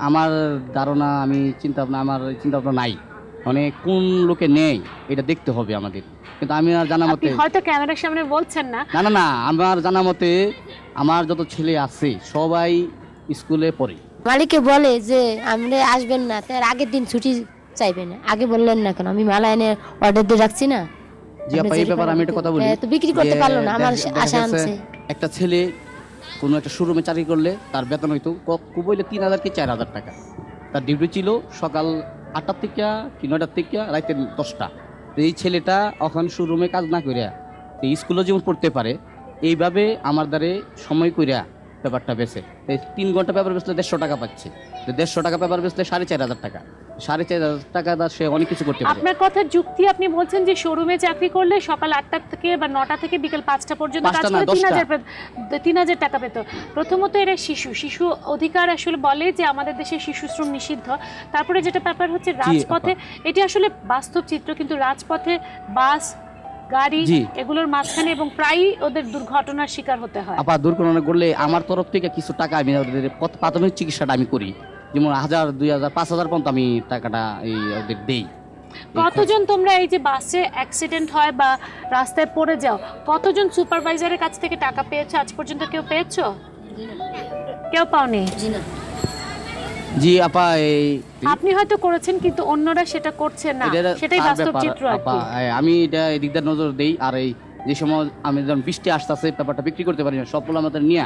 Speaker 6: আমার ধারণা, আমি চিন্তা ভাবনা নাই, মানে কোন লোকে নেই এটা দেখতে হবে আমাদের। কিন্তু আমি আর জানা মতে,
Speaker 1: হয়তো ক্যামেরার সামনে বলছেন না।
Speaker 6: না না না, আমার জানা মতে আমার যত ছেলে আছে সবাই স্কুলে পড়ে।
Speaker 3: মালিককে বলে যে আমরা আসবেন না, তার আগের দিন ছুটি চাইবেন না। আগে বললেন না কেন? আমি মালা এনে অর্ডার দিয়ে রাখছি না।
Speaker 6: জি আপা, এই ব্যাপারে আমি একটা কথা বলি।
Speaker 3: তো বিক্রি করতে পারলো না, আমার আশা আনছে।
Speaker 6: একটা ছেলে কোনো একটা শোরুমে চাকরি করলে তার বেতন হইতো বইলে 3000 কি 4000 টাকা। তার ডিউটি ছিল সকাল 8টার থেকে কি 9টার থেকে রাতে 10টা। তো এই ছেলেটা এখন শোরুমে কাজ না করিয়া স্কুলে যেমন পড়তে পারে, এইভাবে আমার দ্বারে সময় করিয়া পেপারটা বেছে 3 ঘন্টা পেপার বেচলে 150 টাকা পাচ্ছে। 150 টাকা পেপার বেচলে 4500 টাকা। 4500 টাকা সে অনেক কিছু করতে পারে।
Speaker 1: আপনার কথার যুক্তি, আপনি বলছেন যে শোরুমে চাকরি করলে সকাল 8টা থেকে বা 9টা থেকে বিকেল 5টা পর্যন্ত কাজ করে 3000 টাকা পেত। প্রথমত এরা শিশু অধিকার আসলে বলে যে আমাদের দেশে শিশু শ্রম নিষিদ্ধ। তারপরে যেটা ব্যাপার হচ্ছে রাজপথে, এটি আসলে বাস্তব চিত্র, কিন্তু রাজপথে বাস গাড়ি এগুলোর মাঝখানে এবং প্রায়ই ওদের দুর্ঘটনার শিকার হতে হয়।
Speaker 6: আপা দুর্ঘটনা করলে আমার তরফ থেকে কিছু টাকা আমি ওদের প্রাথমিক চিকিৎসাটা আমি করি, যেমন 1000 2000 5000 পর্যন্ত আমি টাকাটা এই ওদের দেই।
Speaker 1: কতজন তোমরা এই যে বাসে অ্যাক্সিডেন্ট হয় বা রাস্তায় পড়ে যাও, কতজন সুপারভাইজারের কাছ থেকে টাকা পেয়েছো আজ পর্যন্ত? কেউ পেয়েছো? কেউ পাওনি?
Speaker 6: জি আপা, এই
Speaker 1: আপনি হয়তো করেছেন কিন্তু অন্যরা সেটা করছে না, সেটাই বাস্তব চিত্র।
Speaker 6: আপা আমি এটা এদিকদার নজর দেই। আর এই যে সময় আমি যখন বৃষ্টি আসতেছে পেপারটা বিক্রি করতে পারি না, সবগুলো আমাদের নিয়ে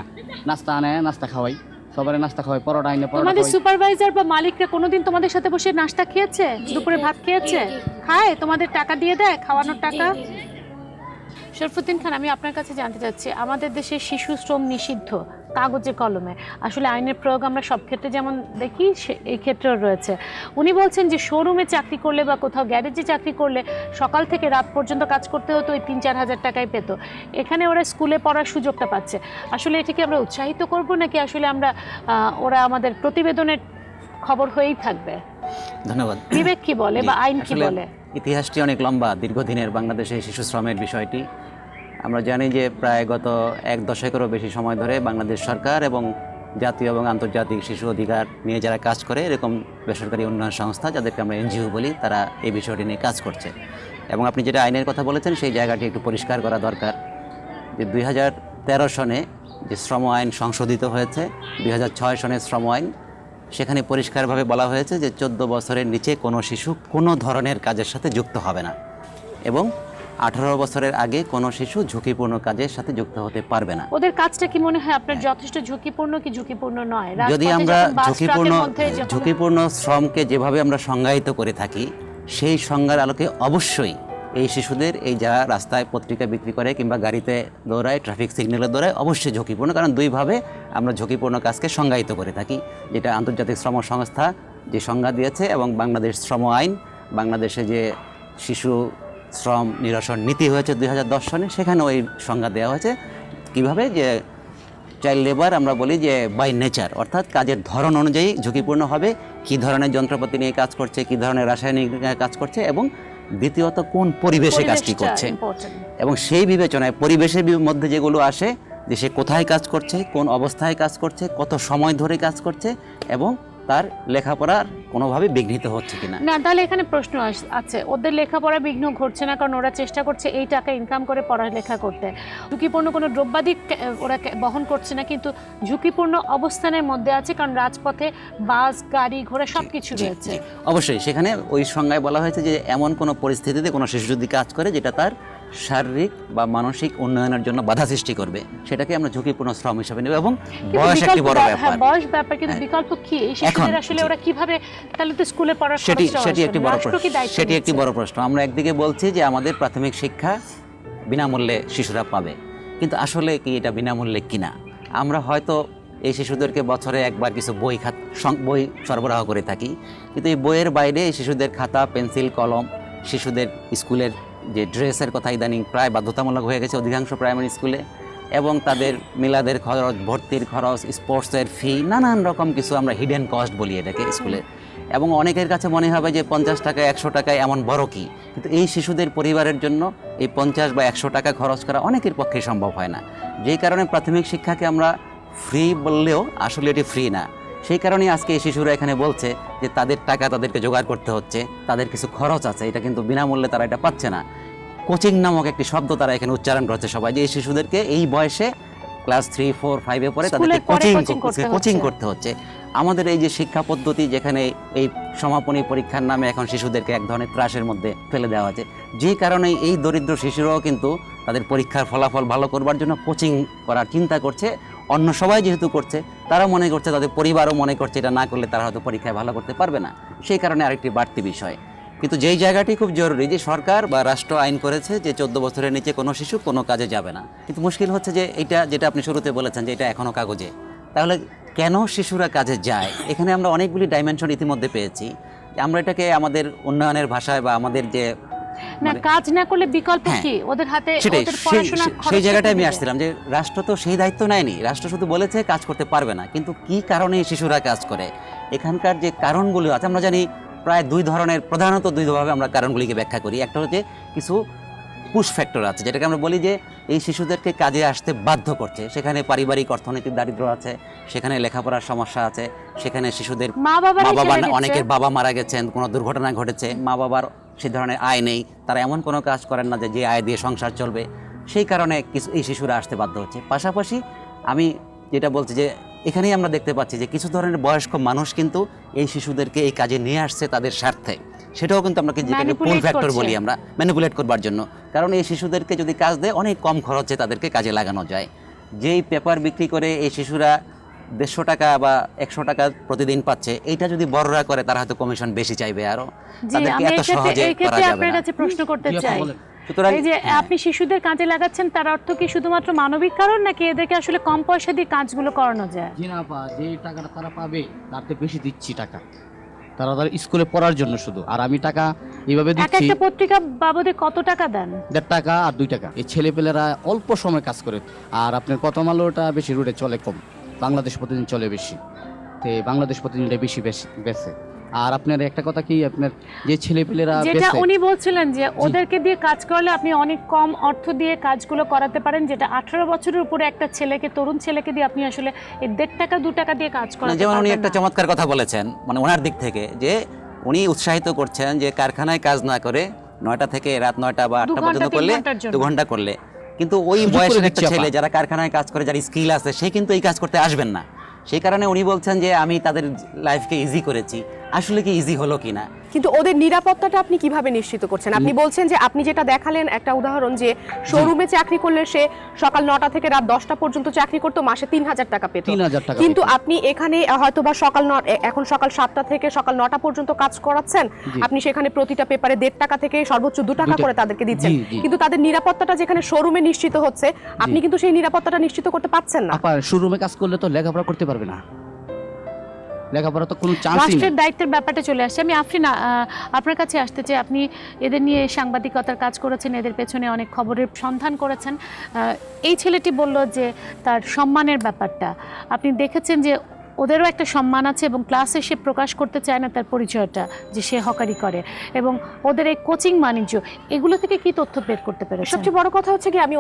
Speaker 6: নাস্তা আনে, নাস্তা খাওয়াই, সবারে নাস্তা খাওয়াই, পরোটা আইনে পরোটা।
Speaker 1: তোমাদের সুপারভাইজার বা মালিকরা কোনোদিন তোমাদের সাথে বসে নাস্তা খেয়েছে? দুপুরে ভাত খেয়েছে? খায়? তোমাদের টাকা দিয়ে দেয়, খাওয়ানোর টাকা? শরফুদ্দিন খান, আমি আপনার কাছে জানতে চাচ্ছি, আমাদের দেশে শিশু শ্রম নিষিদ্ধ কাগজে কলমে, আসলে আইনের প্রয়োগ আমরা সব ক্ষেত্রে যেমন দেখি এই ক্ষেত্রেও রয়েছে। উনি বলছেন যে শোরুমে চাকরি করলে বা কোথাও গ্যারেজে চাকরি করলে সকাল থেকে রাত পর্যন্ত কাজ করতে হতো, ওই 3-4 হাজার টাকায় পেত। এখানে ওরা স্কুলে পড়ার সুযোগটা পাচ্ছে। আসলে এটাকে আমরা উৎসাহিত করব নাকি আসলে আমরা ওরা আমাদের প্রতিবেদনের খবর হয়েই থাকবে?
Speaker 7: ধন্যবাদ।
Speaker 1: বিবেক কি বলে বা আইন কি বলে?
Speaker 7: ইতিহাসটি অনেক লম্বা, দীর্ঘদিনের বাংলাদেশে শিশু শ্রমের বিষয়টি আমরা জানি যে প্রায় গত 1 দশকেরও বেশি সময় ধরে বাংলাদেশ সরকার এবং জাতীয় এবং আন্তর্জাতিক শিশু অধিকার নিয়ে যারা কাজ করে, এরকম বেসরকারি উন্নয়ন সংস্থা যাদেরকে আমরা এনজিও বলি, তারা এই বিষয়টি নিয়ে কাজ করছে। এবং আপনি যেটা আইনের কথা বলেছেন সেই জায়গাটি একটু পরিষ্কার করা দরকার যে 2013 সনে যে শ্রম আইন সংশোধিত হয়েছে, 2006 সনের শ্রম আইন, সেখানে পরিষ্কারভাবে বলা হয়েছে যে 14 বছরের নিচে কোনো শিশু কোনো ধরনের কাজের সাথে যুক্ত হবে না এবং 18 বছরের আগে কোনো শিশু ঝুঁকিপূর্ণ কাজের সাথে যুক্ত হতে পারবে না।
Speaker 1: ওদের কাজটা কি মনে হয় আপনার যথেষ্ট ঝুঁকিপূর্ণ কি ঝুঁকিপূর্ণ নয়?
Speaker 7: যদি আমরা ঝুঁকিপূর্ণ শ্রমকে যেভাবে আমরা সংজ্ঞায়িত করে থাকি, সেই সংজ্ঞার আলোকে অবশ্যই এই শিশুদের এই যারা রাস্তায় পত্রিকা বিক্রি করে কিংবা গাড়িতে দৌড়ায়, ট্রাফিক সিগন্যালে দৌড়ায়, অবশ্যই ঝুঁকিপূর্ণ। কারণ দুইভাবে আমরা ঝুঁকিপূর্ণ কাজকে সংজ্ঞায়িত করে থাকি, যেটা আন্তর্জাতিক শ্রম সংস্থা যে সংজ্ঞা দিয়েছে এবং বাংলাদেশ শ্রম আইন, বাংলাদেশে যে শিশু শ্রম নিরসন নীতি হয়েছে 2010 সনে, সেখানে ওই সংজ্ঞা দেওয়া হয়েছে কীভাবে যে চাইল্ড লেবার আমরা বলি যে বাই নেচার, অর্থাৎ কাজের ধরন অনুযায়ী ঝুঁকিপূর্ণ হবে, কী ধরনের যন্ত্রপাতি নিয়ে কাজ করছে, কী ধরনের রাসায়নিক কাজ করছে, এবং দ্বিতীয়ত কোন পরিবেশে কাজটি করছে, এবং সেই বিবেচনায় পরিবেশের মধ্যে যেগুলো আসে যে সে কোথায় কাজ করছে, কোন অবস্থায় কাজ করছে, কত সময় ধরে কাজ করছে, এবং তার লেখাপড়ার কোনোভাবে বিঘ্নিত হচ্ছে কিনা।
Speaker 1: না, তাহলে এখানে প্রশ্ন আছে, ওদের লেখাপড়া বিঘ্ন ঘটছে না, কারণ ওরা চেষ্টা করছে এই টাকা ইনকাম করে পড়ালেখা করতে, ঝুঁকিপূর্ণ কোনো দ্রব্যাদি ওরা বহন করছে না, কিন্তু ঝুঁকিপূর্ণ অবস্থানের মধ্যে আছে, কারণ রাজপথে বাস, গাড়ি, ঘোড়া সব কিছু রয়েছে।
Speaker 7: অবশ্যই সেখানে ওই সংজ্ঞায় বলা হয়েছে যে এমন কোনো পরিস্থিতিতে কোনো শিশু যদি কাজ করে যেটা তার শারীরিক বা মানসিক উন্নয়নের জন্য বাধা সৃষ্টি করবে, সেটাকে আমরা ঝুঁকিপূর্ণ শ্রম হিসেবে নেব, এবং বয়স একটি বড় ব্যাপার।
Speaker 1: বয়স ব্যাপার, কিন্তু বিকল্প কি? এই শিশুদের আসলে ওরা কিভাবে, তাহলে তো স্কুলে পড়ার
Speaker 7: সেটি একটি বড় প্রশ্ন, সেটি একটি বড় প্রশ্ন। আমরা একদিকে বলছি যে আমাদের প্রাথমিক শিক্ষা বিনামূল্যে শিশুরা পাবে, কিন্তু আসলে কি এটা বিনামূল্যে কিনা? আমরা হয়তো এই শিশুদেরকে বছরে একবার কিছু বই সরবরাহ করে থাকি, কিন্তু এই বইয়ের বাইরে এই শিশুদের খাতা, পেন্সিল, কলম, শিশুদের স্কুলের যে ড্রেসের কথা ইদানিং প্রায় বাধ্যতামূলক হয়ে গেছে অধিকাংশ প্রাইমারি স্কুলে, এবং তাদের মিলাদের খরচ, ভর্তির খরচ, স্পোর্টসের ফি, নানান রকম কিছু আমরা হিডেন কস্ট বলি এটাকে স্কুলের, এবং অনেকের কাছে মনে হবে যে 50 টাকা 100 টাকায় এমন বড় কি, কিন্তু এই শিশুদের পরিবারের জন্য এই 50 বা 100 টাকা খরচ করা অনেকের পক্ষে সম্ভব হয় না। যেই কারণে প্রাথমিক শিক্ষাকে আমরা ফ্রি বললেও আসলে এটি ফ্রি না। সেই কারণেই আজকে এই শিশুরা এখানে বলছে যে তাদের টাকা তাদেরকে জোগাড় করতে হচ্ছে, তাদের কিছু খরচ আছে, এটা কিন্তু বিনামূল্যে তারা এটা পাচ্ছে না। কোচিং নামক একটি শব্দ তারা এখানে উচ্চারণ করছে সবাই, যে এই শিশুদেরকে এই বয়সে ক্লাস 3, 4, 5-এ পরে তাদেরকে কোচিং করতে হচ্ছে। আমাদের এই যে শিক্ষা পদ্ধতি, যেখানে এই সমাপনী পরীক্ষার নামে এখন শিশুদেরকে এক ধরনের ত্রাসের মধ্যে ফেলে দেওয়া হচ্ছে, যে কারণে এই দরিদ্র শিশুরাও কিন্তু তাদের পরীক্ষার ফলাফল ভালো করবার জন্য কোচিং করার চিন্তা করছে। অন্য সবাই যেহেতু করছে, তারা মনে করছে, তাদের পরিবারও মনে করছে এটা না করলে তারা হয়তো পরীক্ষায় ভালো করতে পারবে না, সেই কারণে আরেকটি বাড়তি বিষয়। কিন্তু যেই জায়গাটি খুব জরুরি, যে সরকার বা রাষ্ট্র আইন করেছে যে 14 বছরের নিচে কোনো শিশু কোনো কাজে যাবে না, কিন্তু মুশকিল হচ্ছে যে এটা যেটা আপনি শুরুতে বলেছেন যে এটা এখনও কাগজে, তাহলে কেন শিশুরা কাজে যায়? এখানে আমরা অনেকগুলি ডাইমেনশন ইতিমধ্যে পেয়েছি। আমরা এটাকে আমাদের উন্নয়নের ভাষায় বা আমাদের যে
Speaker 1: না, কাজ না করলে বিকল্প কি? ওদের হাতে ওদের পড়াশোনা খরচ,
Speaker 7: সেই জায়গাটায় আমি আসছিলাম যে রাষ্ট্র তো সেই দায়িত্ব নেয়নি, রাষ্ট্র শুধু বলেছে কাজ করতে পারবে না, কিন্তু কি কারণে শিশুরা কাজ করে, এখানকার যে কারণগুলো আছে আমরা জানি প্রায় প্রধানত দুই ভাবে আমরা কারণগুলিকে ব্যাখ্যা করি। একটা হচ্ছে কিছু পুশ ফ্যাক্টর আছে, যেটাকে আমরা বলি যে এই শিশুদেরকে কাজে আসতে বাধ্য করছে, সেখানে পারিবারিক অর্থনৈতিক দারিদ্র্য আছে, সেখানে লেখাপড়ার সমস্যা আছে, সেখানে শিশুদের
Speaker 1: মা বাবার
Speaker 7: অনেকের বাবা মারা গেছেন, কোনো দুর্ঘটনা ঘটেছে, মা বাবার সে ধরনের আয় নেই, তারা এমন কোনো কাজ করেন না যে আয় দিয়ে সংসার চলবে, সেই কারণে এই শিশুরা আসতে বাধ্য হচ্ছে। পাশাপাশি আমি যেটা বলছি যে এখানেই আমরা দেখতে পাচ্ছি যে কিছু ধরনের বয়স্ক মানুষ কিন্তু এই শিশুদেরকে এই কাজে নিয়ে আসছে তাদের স্বার্থে, সেটাও কিন্তু আমরা যেটাকে পুল ফ্যাক্টর বলি, আমরা ম্যানিপুলেট করবার জন্য। কারণ এই শিশুদেরকে যদি কাজ দেয় অনেক কম খরচে তাদেরকে কাজে লাগানো যায়। যেই পেপার বিক্রি করে এই শিশুরা 150 টাকা বা 100 টাকা প্রতিদিন পাচ্ছে, এইটা যদি বড়রা করে তারা হয়তো কমিশন বেশি চাইবে, আরো তাদেরকে এত সহজে করা যাবে না।
Speaker 1: প্রশ্ন করতে চাই, এই যে আপনি শিশুদের কাজে লাগাচ্ছেন, তার অর্থ কি শুধুমাত্র মানবিক কারণ, নাকি এদেরকে আসলে কম পয়সা দিয়ে কাজগুলো করানো যায়?
Speaker 6: জি না, যে টাকাটা তারা পাবে তার থেকে বেশি দিচ্ছি টাকা, তারা স্কুলে পড়ার জন্য শুধু, আর আমি টাকা এইভাবে দিচ্ছি।
Speaker 1: একটা পত্রিকা বাবদে কত টাকা দেন?
Speaker 6: 1.5 টাকা আর 2 টাকা। এই ছেলেপেলেরা অল্প সময় কাজ করে, আর আপনার প্রথম আলোটা বেশি রুটে চলে কম, বাংলাদেশ প্রতিদিন চলে বেশি, তো বাংলাদেশ প্রতিদিনটা বেশি বেছে। আর আপনার একটা কথা কি, আপনার যে ছেলেপেলেরা
Speaker 1: যেটা উনি বলছিলেন যে ওদেরকে দিয়ে কাজ করলে আপনি অনেক কম অর্থ দিয়ে কাজগুলো করাতে পারেন, যেটা 18 বছরের উপরে একটা ছেলেকে, তরুণ ছেলেকে দিয়ে আপনি আসলে 1.5 টাকা 2 টাকা দিয়ে কাজ করাতে পারবেন।
Speaker 7: যেমন উনি একটা চমৎকার কথা বলেছেন, মানে ওনার দিক থেকে, যে উনি উৎসাহিত করছেন যে কারখানায় কাজ না করে 9টা থেকে রাত 9টা বা 8টা পর্যন্ত করলে, 2 ঘন্টা করলে, কিন্তু ওই বয়সের একটা ছেলে যারা কারখানায় কাজ করে, যার স্কিল আছে, সে কিন্তু এই কাজ করতে আসবেন না। সেই কারণে উনি বলছেন যে আমি তাদের লাইফকে ইজি করেছি। আসলে কি ইজি হলো কিনা?
Speaker 8: কিন্তু ওদের নিরাপত্তাটা আপনি কিভাবে নিশ্চিত করছেন? আপনি বলছেন যে আপনি যেটা দেখালেন একটা উদাহরণ, যে শোরুমে চাকরি করলে সে সকাল 9টা থেকে রাত 10টা পর্যন্ত চাকরি করতো, মাসে 3000 টাকা পেত, কিন্তু আপনি এখানে হয়তো বা এখন সকাল 7টা থেকে সকাল 9টা পর্যন্ত কাজ করাচ্ছেন, আপনি সেখানে প্রতিটা পেপারে 1.5 টাকা থেকে সর্বোচ্চ 2 টাকা করে তাদেরকে দিচ্ছেন, কিন্তু তাদের নিরাপত্তাটা যেখানে শোরুমে নিশ্চিত হচ্ছে, আপনি কিন্তু সেই নিরাপত্তাটা নিশ্চিত করতে পারছেন না।
Speaker 6: শোরুমে কাজ করলে তো লেখাপড়া করতে পারবে না, লেখাপড়া তো কোনো চান্সই
Speaker 1: রাষ্ট্রের
Speaker 6: নেই।
Speaker 1: দায়িত্বের ব্যাপারটা চলে আসছে। আমি আফরিনা, আপনার কাছে আসতে চাই। আপনি এদের নিয়ে সাংবাদিকতার কাজ করেছেন, এদের পেছনে অনেক খবরের সন্ধান করেছেন। এই ছেলেটি বলল যে তার সম্মানের ব্যাপারটা আপনি দেখেছেন, যে ওদেরও একটা সম্মান আছে এবং ক্লাসে সে প্রকাশ করতে চায় না তার পরিচয়টা, যে সে হকারি করে, এবং ওদের এই কোচিং বাণিজ্য, এগুলো থেকে কি তথ্য বের করতে পেরেছেন?
Speaker 8: সবচেয়ে বড় কথা হচ্ছে কি, আমি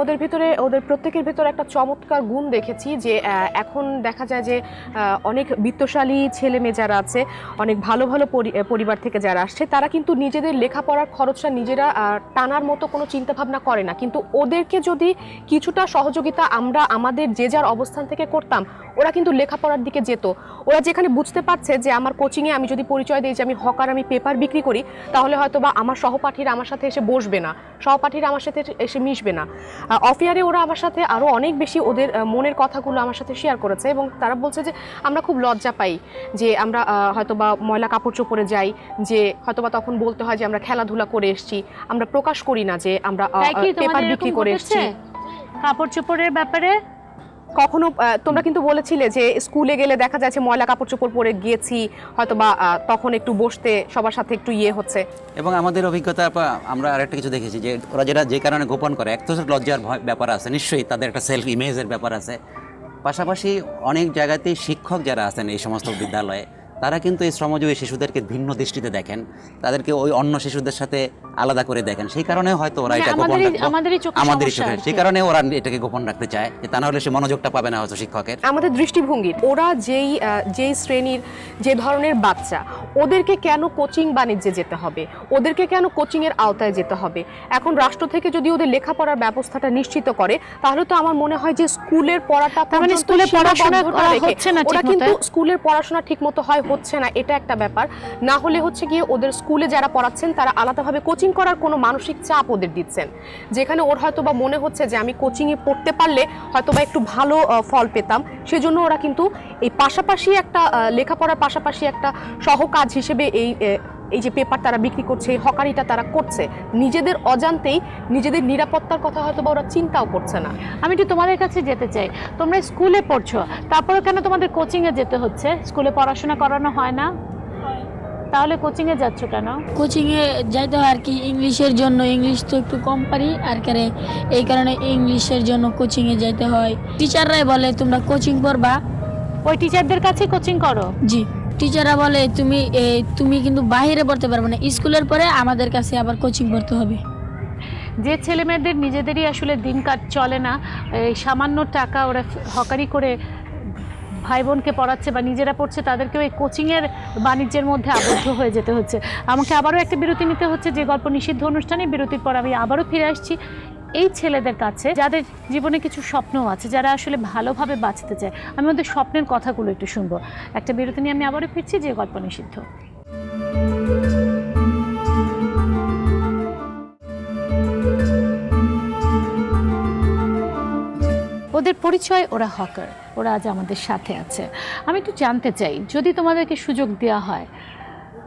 Speaker 8: ওদের প্রত্যেকের ভিতরে একটা চমৎকার গুণ দেখেছি, যে এখন দেখা যায় যে অনেক বিত্তশালী ছেলে মেয়ে যারা আছে, অনেক ভালো ভালো পরিবার থেকে যারা আসছে, তারা কিন্তু নিজেদের লেখাপড়ার খরচটা নিজেরা টানার মতো কোনো চিন্তাভাবনা করে না। কিন্তু ওদেরকে যদি কিছুটা সহযোগিতা আমরা আমাদের যে যার অবস্থান থেকে করতাম, ওরা কিন্তু লেখাপড়ার দিকে যেত। ওরা যেখানে বুঝতে পারছে যে আমার কোচিংয়ে আমি যদি পরিচয় দিই যে আমি হকার, আমি পেপার বিক্রি করি, তাহলে হয়তো বা আমার সহপাঠীরা আমার সাথে এসে বসবে না, সহপাঠীরা আমার সাথে এসে মিশবে না। অফ ইয়ারে ওরা আমার সাথে আরও অনেক বেশি ওদের মনের কথাগুলো আমার সাথে শেয়ার করেছে, এবং তারা বলছে যে আমরা খুব লজ্জা পাই যে আমরা হয়তো বা ময়লা কাপড় চোপড়ে যাই, যে হয়তো বা তখন বলতে হয় যে আমরা খেলাধুলা করে এসেছি, আমরা প্রকাশ করি না যে আমরা পেপার বিক্রি করে এসেছি।
Speaker 1: কাপড় চোপড়ের ব্যাপারে
Speaker 8: কখনো তোমরা কিন্তু বলেছিলে যে স্কুলে গেলে দেখা যাচ্ছে ময়লা কাপড় চোপড় পরে গিয়েছি, হয়তো বা তখন একটু বসতে সবার সাথে একটু হচ্ছে।
Speaker 7: এবং আমাদের অভিজ্ঞতা আমরা আরেকটা কিছু দেখেছি, যে ওরা যেটা যে কারণে গোপন করে, এক তো লজ্জার ব্যাপার আছে, নিশ্চয়ই তাদের একটা সেলফ ইমেজের ব্যাপার আছে। পাশাপাশি অনেক জায়গাতেই শিক্ষক যারা আছেন এই সমস্ত বিদ্যালয়ে, তারা কিন্তু এই শ্রমজীবী শিশুদেরকে ভিন্ন দৃষ্টিতে দেখেন, তাদেরকে ওই অন্য শিশুদের সাথে আলাদা করে দেখেন। সেই কারণে হয়তো ওরা এটা গোপন রাখে, আমাদেরই চোখে, সেই কারণে ওরা এটাকে গোপন রাখতে চায়, যে তা না হলে সে মনোযোগটা পাবে না হয়তো শিক্ষকের।
Speaker 8: আমাদের দৃষ্টিভঙ্গি, ওরা যেই শ্রেণীর যে ধরনের বাচ্চা, ওদেরকে কেন কোচিং বাণিজ্যে যেতে হবে, ওদেরকে কেন কোচিংয়ের আওতায় যেতে হবে? এখন রাষ্ট্র থেকে যদি ওদের লেখাপড়ার ব্যবস্থাটা নিশ্চিত করে, তাহলে তো আমার মনে হয় যে স্কুলের পড়াটা,
Speaker 1: মানে স্কুলের পড়াশোনা হচ্ছে না,
Speaker 8: ওরা কিন্তু স্কুলের পড়াশোনা ঠিক মতো হচ্ছে না, এটা একটা ব্যাপার। না হলে হচ্ছে গিয়ে ওদের স্কুলে যারা পড়াচ্ছেন তারা আলাদাভাবে কোচিং করার কোনো মানসিক চাপ ওদের দিচ্ছেন, যেখানে ওর হয়তো বা মনে হচ্ছে যে আমি কোচিংয়ে পড়তে পারলে হয়তো বা একটু ভালো ফল পেতাম, সেজন্য ওরা কিন্তু এই পাশাপাশি একটা লেখাপড়ার পাশাপাশি একটা সহকাজ হিসেবে এই যে পেপার তারা বিক্রি করছে, এই হকারিটা তারা করছে, নিজেদের অজান্তেই নিজেদের নিরাপত্তার কথা হয়তো বা ওরা চিন্তাও করছে না।
Speaker 1: আমি একটু তোমাদের কাছে যেতে চাই, তোমরা স্কুলে পড়ছো, তারপরে কেন তোমাদের কোচিংয়ে যেতে হচ্ছে? স্কুলে পড়াশোনা করানো হয় না, তাহলে কোচিংয়ে যাচ্ছ কেন?
Speaker 9: কোচিংয়ে যাইতে হয় আর কি, ইংলিশের জন্য। ইংলিশ তো একটু কম পারি, আর কারে এই কারণে ইংলিশের জন্য কোচিংয়ে যাইতে হয়। টিচাররাই বলে তোমরা কোচিং পড়বা।
Speaker 1: ওই টিচারদের কাছে কোচিং করো?
Speaker 9: জি, টিচাররা বলে তুমি কিন্তু বাইরে পড়তে পারবে না, স্কুলের পরে আমাদের কাছে আবার কোচিং পড়তে হবে।
Speaker 1: যে ছেলেমেয়েদের নিজেদেরই আসলে দিন কাট চলে না, এই সামান্য টাকা ওরা হকারি করে ভাই বোনকে পড়াচ্ছে বা নিজেরা পড়ছে, তাদেরকেও এই কোচিংয়ের বাণিজ্যের মধ্যে আবদ্ধ হয়ে যেতে হচ্ছে। আমাকে আবারও একটা বিরতি নিতে হচ্ছে, যে গল্প নিষিদ্ধ অনুষ্ঠানে। বিরতির পর আমি আবারও ফিরে আসছি এই ছেলেদের কাছে, যাদের জীবনে কিছু স্বপ্নও আছে, যারা আসলে ভালোভাবে বাঁচতে চায়। আমি ওদের স্বপ্নের কথাগুলো একটু শুনবো। একটা বিরতি নিয়ে আমি আবারও ফিরছি, যে গল্প নিষিদ্ধ। ওদের পরিচয়, ওরা হকার, ওরা আজ আমাদের সাথে আছে। আমি একটু জানতে চাই, যদি তোমাদেরকে সুযোগ দেওয়া হয়,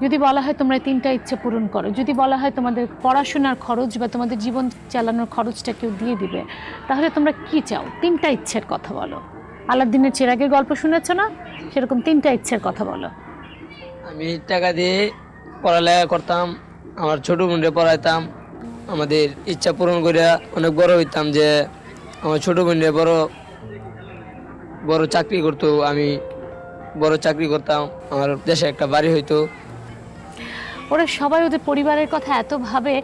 Speaker 1: যদি বলা হয় তোমরা 3টা ইচ্ছে পূরণ করো, যদি বলা হয় তোমাদের পড়াশোনার খরচ বা তোমাদের জীবন চালানোর খরচটা কেউ দিয়ে দিবে, তাহলে তোমরা কি চাও? 3টা ইচ্ছের কথা বলো। আলাউদ্দিনের চিরাগের গল্প শুনেছো না? সেরকম 3টা ইচ্ছের কথা বলো।
Speaker 4: আমি টাকা দিয়ে পড়ালেখা করতাম, আমার ছোট বোনরে পড়াইতাম, আমাদের ইচ্ছা পূরণ করে অনেক বড় হইতাম, যে আমার ছোট বোনরে বড় চাকরি করতো, আমি বড় চাকরি করতাম, আমার দেশে একটা বাড়ি হইতো।
Speaker 1: ওরা সবাই ওদের পরিবারের কথা এত ভাবে,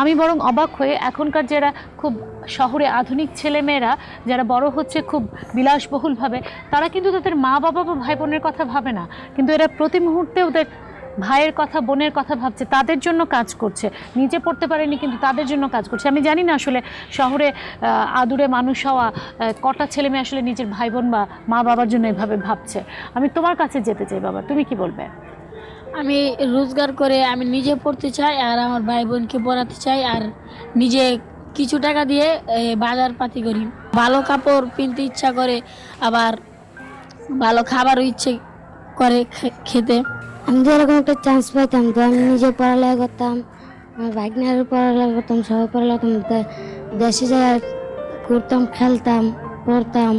Speaker 1: আমি বরং অবাক হয়ে এখনকার যারা খুব শহরে আধুনিক ছেলেমেয়েরা যারা বড় হচ্ছে খুব বিলাসবহুলভাবে, তারা কিন্তু তাদের মা বাবা বা ভাই বোনের কথা ভাবে না, কিন্তু এরা প্রতি মুহূর্তে ওদের ভাইয়ের কথা, বোনের কথা ভাবছে, তাদের জন্য কাজ করছে। নিজে পড়তে পারেনি কিন্তু তাদের জন্য কাজ করছে। আমি জানি না আসলে শহরে আদুরে মানুষ হওয়া কটা ছেলে মেয়ে আসলে নিজের ভাই বোন বা মা বাবার জন্য এভাবে ভাবছে। আমি তোমার কাছে যেতে চাই, বাবা, তুমি কি বলবে?
Speaker 9: আমি রোজগার করে আমি নিজে পড়তে চাই, আর আমার ভাই বোনকে পড়াতে চাই, আর নিজে কিছু টাকা দিয়ে বাজার পাতি করি। ভালো কাপড় কিনতে ইচ্ছা করে, আবার ভালো খাবারও ইচ্ছে করে খেতে।
Speaker 5: আমি তো এরকম একটা চান্স পাইতাম তো আমি নিজে পড়ালেখা করতাম, আমার ভাগ্নের পড়ালেখা করতাম, সবাই পড়ালেখা করতাম, দেশে যাই করতাম, খেলতাম, পড়তাম।